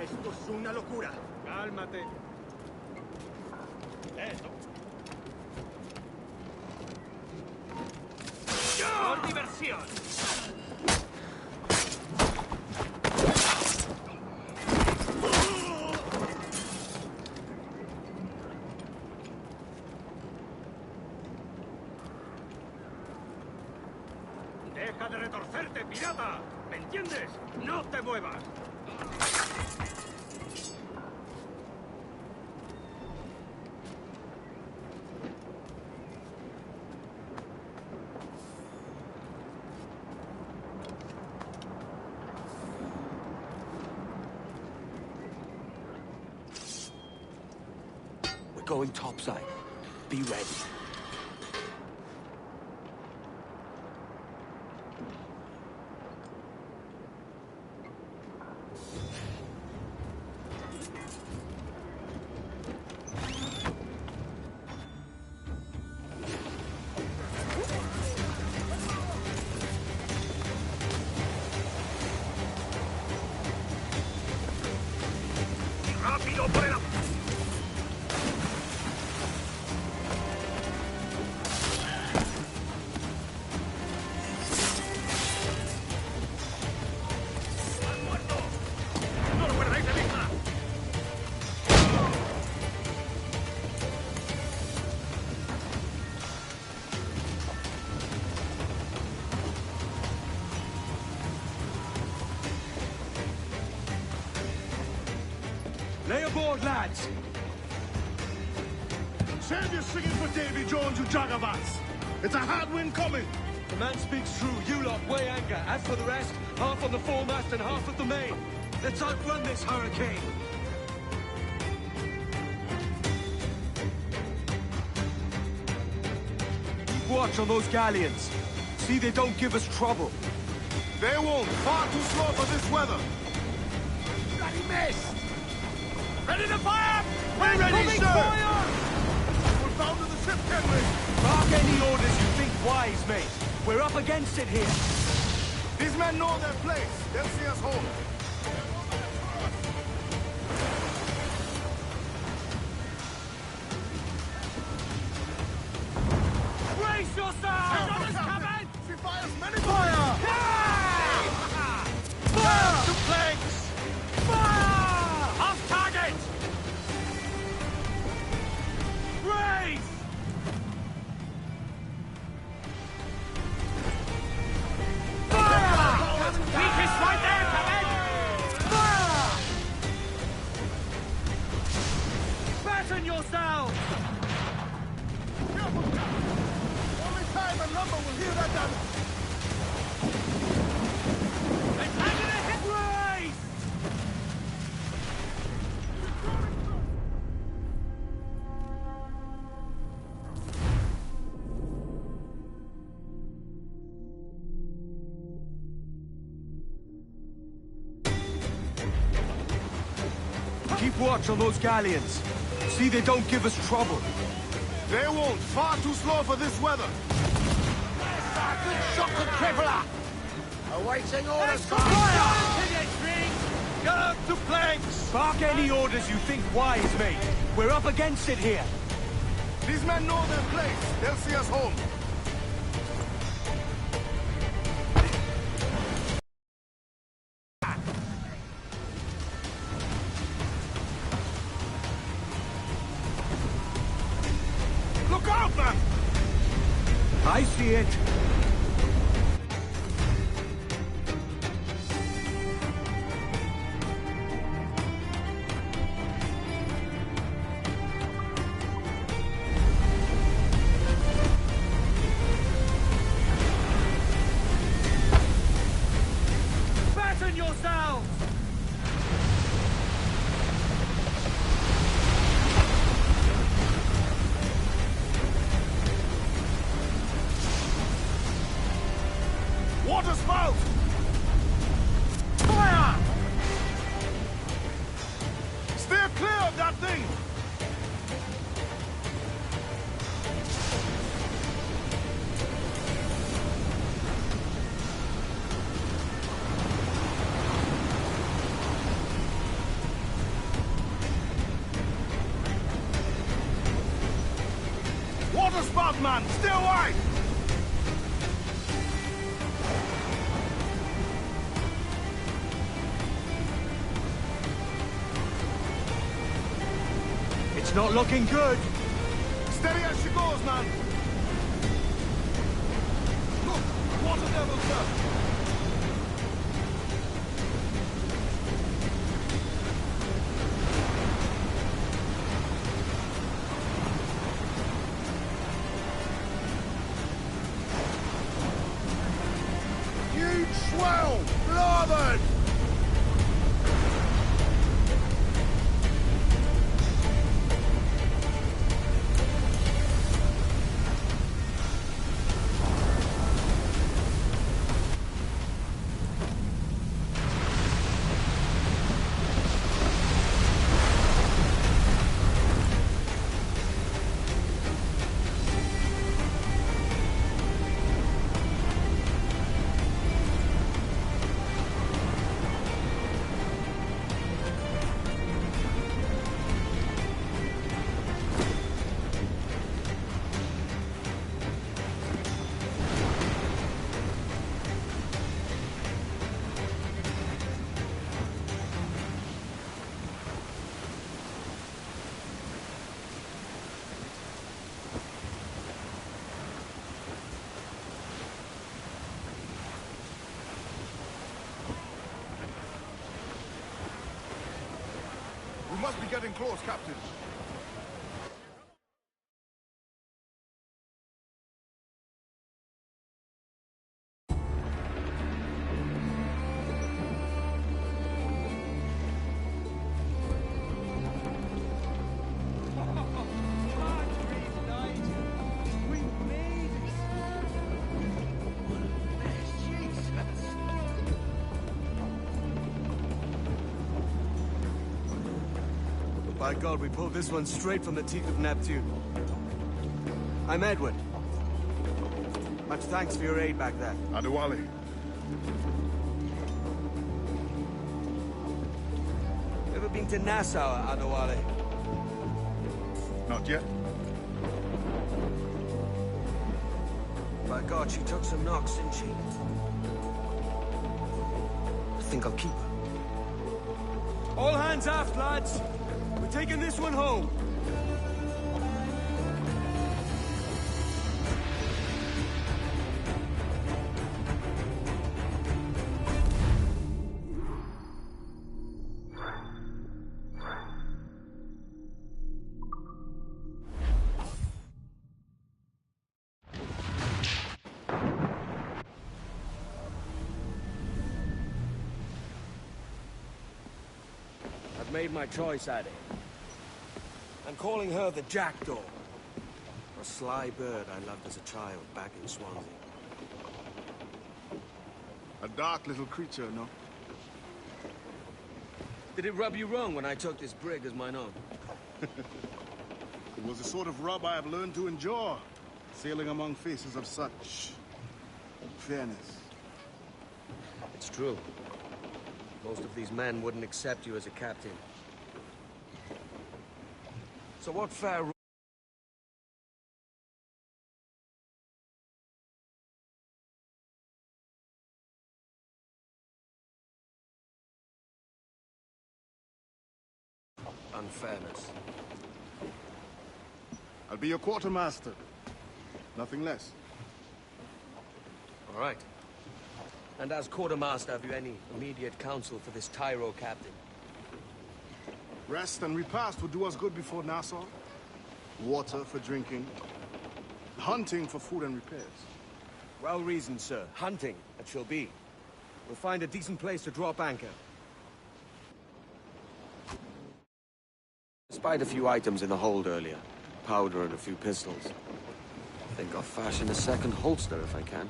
Esto es una locura. Cálmate. Esto. ¡Por diversión! ¡Deja de retorcerte, pirata! ¿Me entiendes? ¡No te muevas! We're going topside. Be ready. ¡Rápido por el... Lay aboard, lads! Save your singing for Davy Jones, you jagabats! It's a hard wind coming! The man speaks true. You lot weigh anchor. As for the rest, half on the foremast and half at the main. Let's outrun this hurricane. Keep watch on those galleons. See they don't give us trouble. They won't. Far too slow for this weather. ¡Bloody missed! Ready to fire! We're ready, sir! Fire! We're bound to the ship, can we? Mark any orders you think wise, mate. We're up against it here. These men know their place. They'll see us home. Brace yourself! Shot is coming! She fires many fire! Fire! To planks! Fire! Off target! Brace! Keep watch on those galleons. See they don't give us trouble. They won't. Far too slow for this weather. Good shot to Tripler! Awaiting orders from Get up to planks! Bark any orders you think wise, mate. We're up against it here. These men know their place. They'll see us home. Look out, man! I see it. Fasten yourselves! Water spout! Fire! Steer clear of that thing! Water spout, man! Stay wide! It's not looking good. Steady as she goes, man! Look! Water devil, sir! Huge swell! Larboard! We must be getting close, Captain. By God, we pulled this one straight from the teeth of Neptune. I'm Edward. Much thanks for your aid back there. Adewale. Ever been to Nassau, Adewale? Not yet. By God, she took some knocks, didn't she? I think I'll keep her. All hands aft, lads! We're taking this one home. I've made my choice, Addy. I'm calling her the Jackdaw. A sly bird I loved as a child back in Swansea. A dark little creature, no? Did it rub you wrong when I took this brig as mine own? It was the sort of rub I have learned to endure, sailing among faces of such fairness. It's true. Most of these men wouldn't accept you as a captain. So what fair... unfairness? I'll be your quartermaster. Nothing less. All right. And as quartermaster, have you any immediate counsel for this Tyro captain? Rest and repast would do us good before Nassau. Water for drinking. Hunting for food and repairs. Well reasoned, sir. Hunting, it shall be. We'll find a decent place to drop anchor. Spied a few items in the hold earlier. Powder and a few pistols. Think I'll fashion a second holster if I can.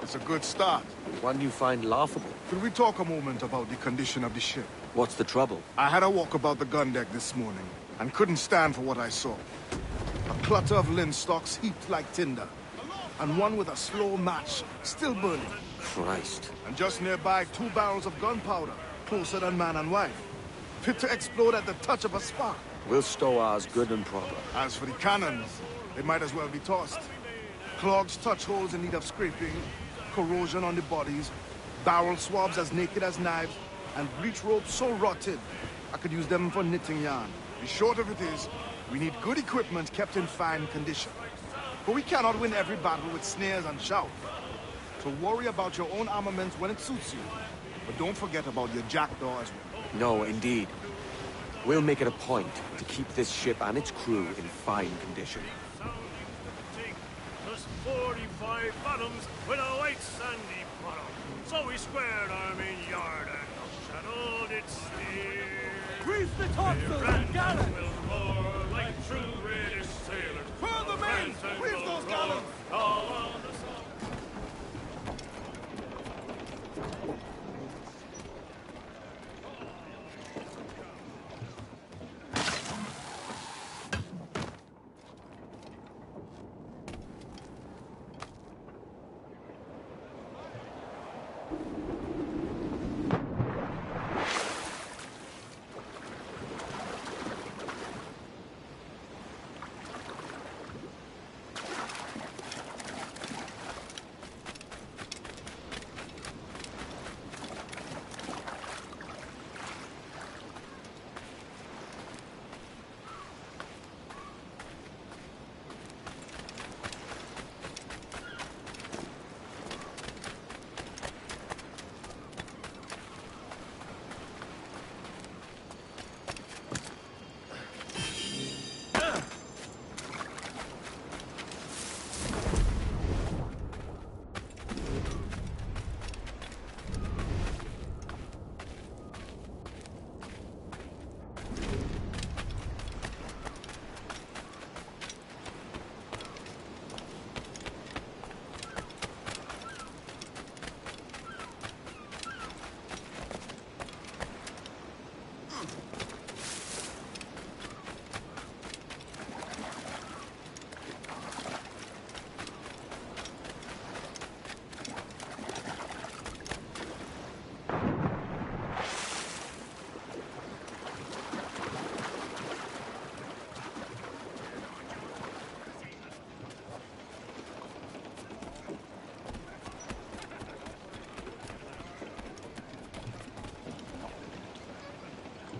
It's a good start. One you find laughable. Could we talk a moment about the condition of the ship? What's the trouble? I had a walk about the gun deck this morning, and couldn't stand for what I saw. A clutter of linstocks heaped like tinder, and one with a slow match, still burning. Christ. And just nearby, 2 barrels of gunpowder, closer than man and wife. Fit to explode at the touch of a spark. We'll stow ours good and proper. As for the cannons, they might as well be tossed. Clogs touch holes in need of scraping, corrosion on the bodies, barrel swabs as naked as knives, and bleach ropes so rotted, I could use them for knitting yarn. The short of it is, we need good equipment kept in fine condition. But we cannot win every battle with snares and shout. So worry about your own armament when it suits you. But don't forget about your jackdaw as well. No, indeed. We'll make it a point to keep this ship and its crew in fine condition. Just 45 fathoms with a white sandy bottom. So we squared our main yard and channeled its steer. Grease the topsails and gallants! Will roar like true British sailors. Furl the main! Grease those gallants! All on the sun.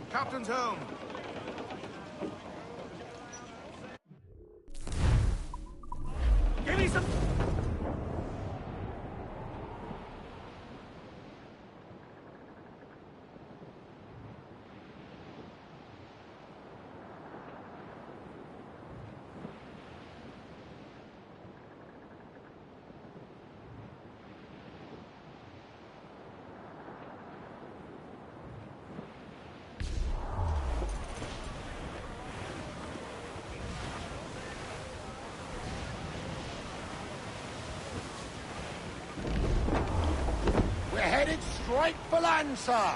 Captain's home. Give me some... We're headed straight for land, sir.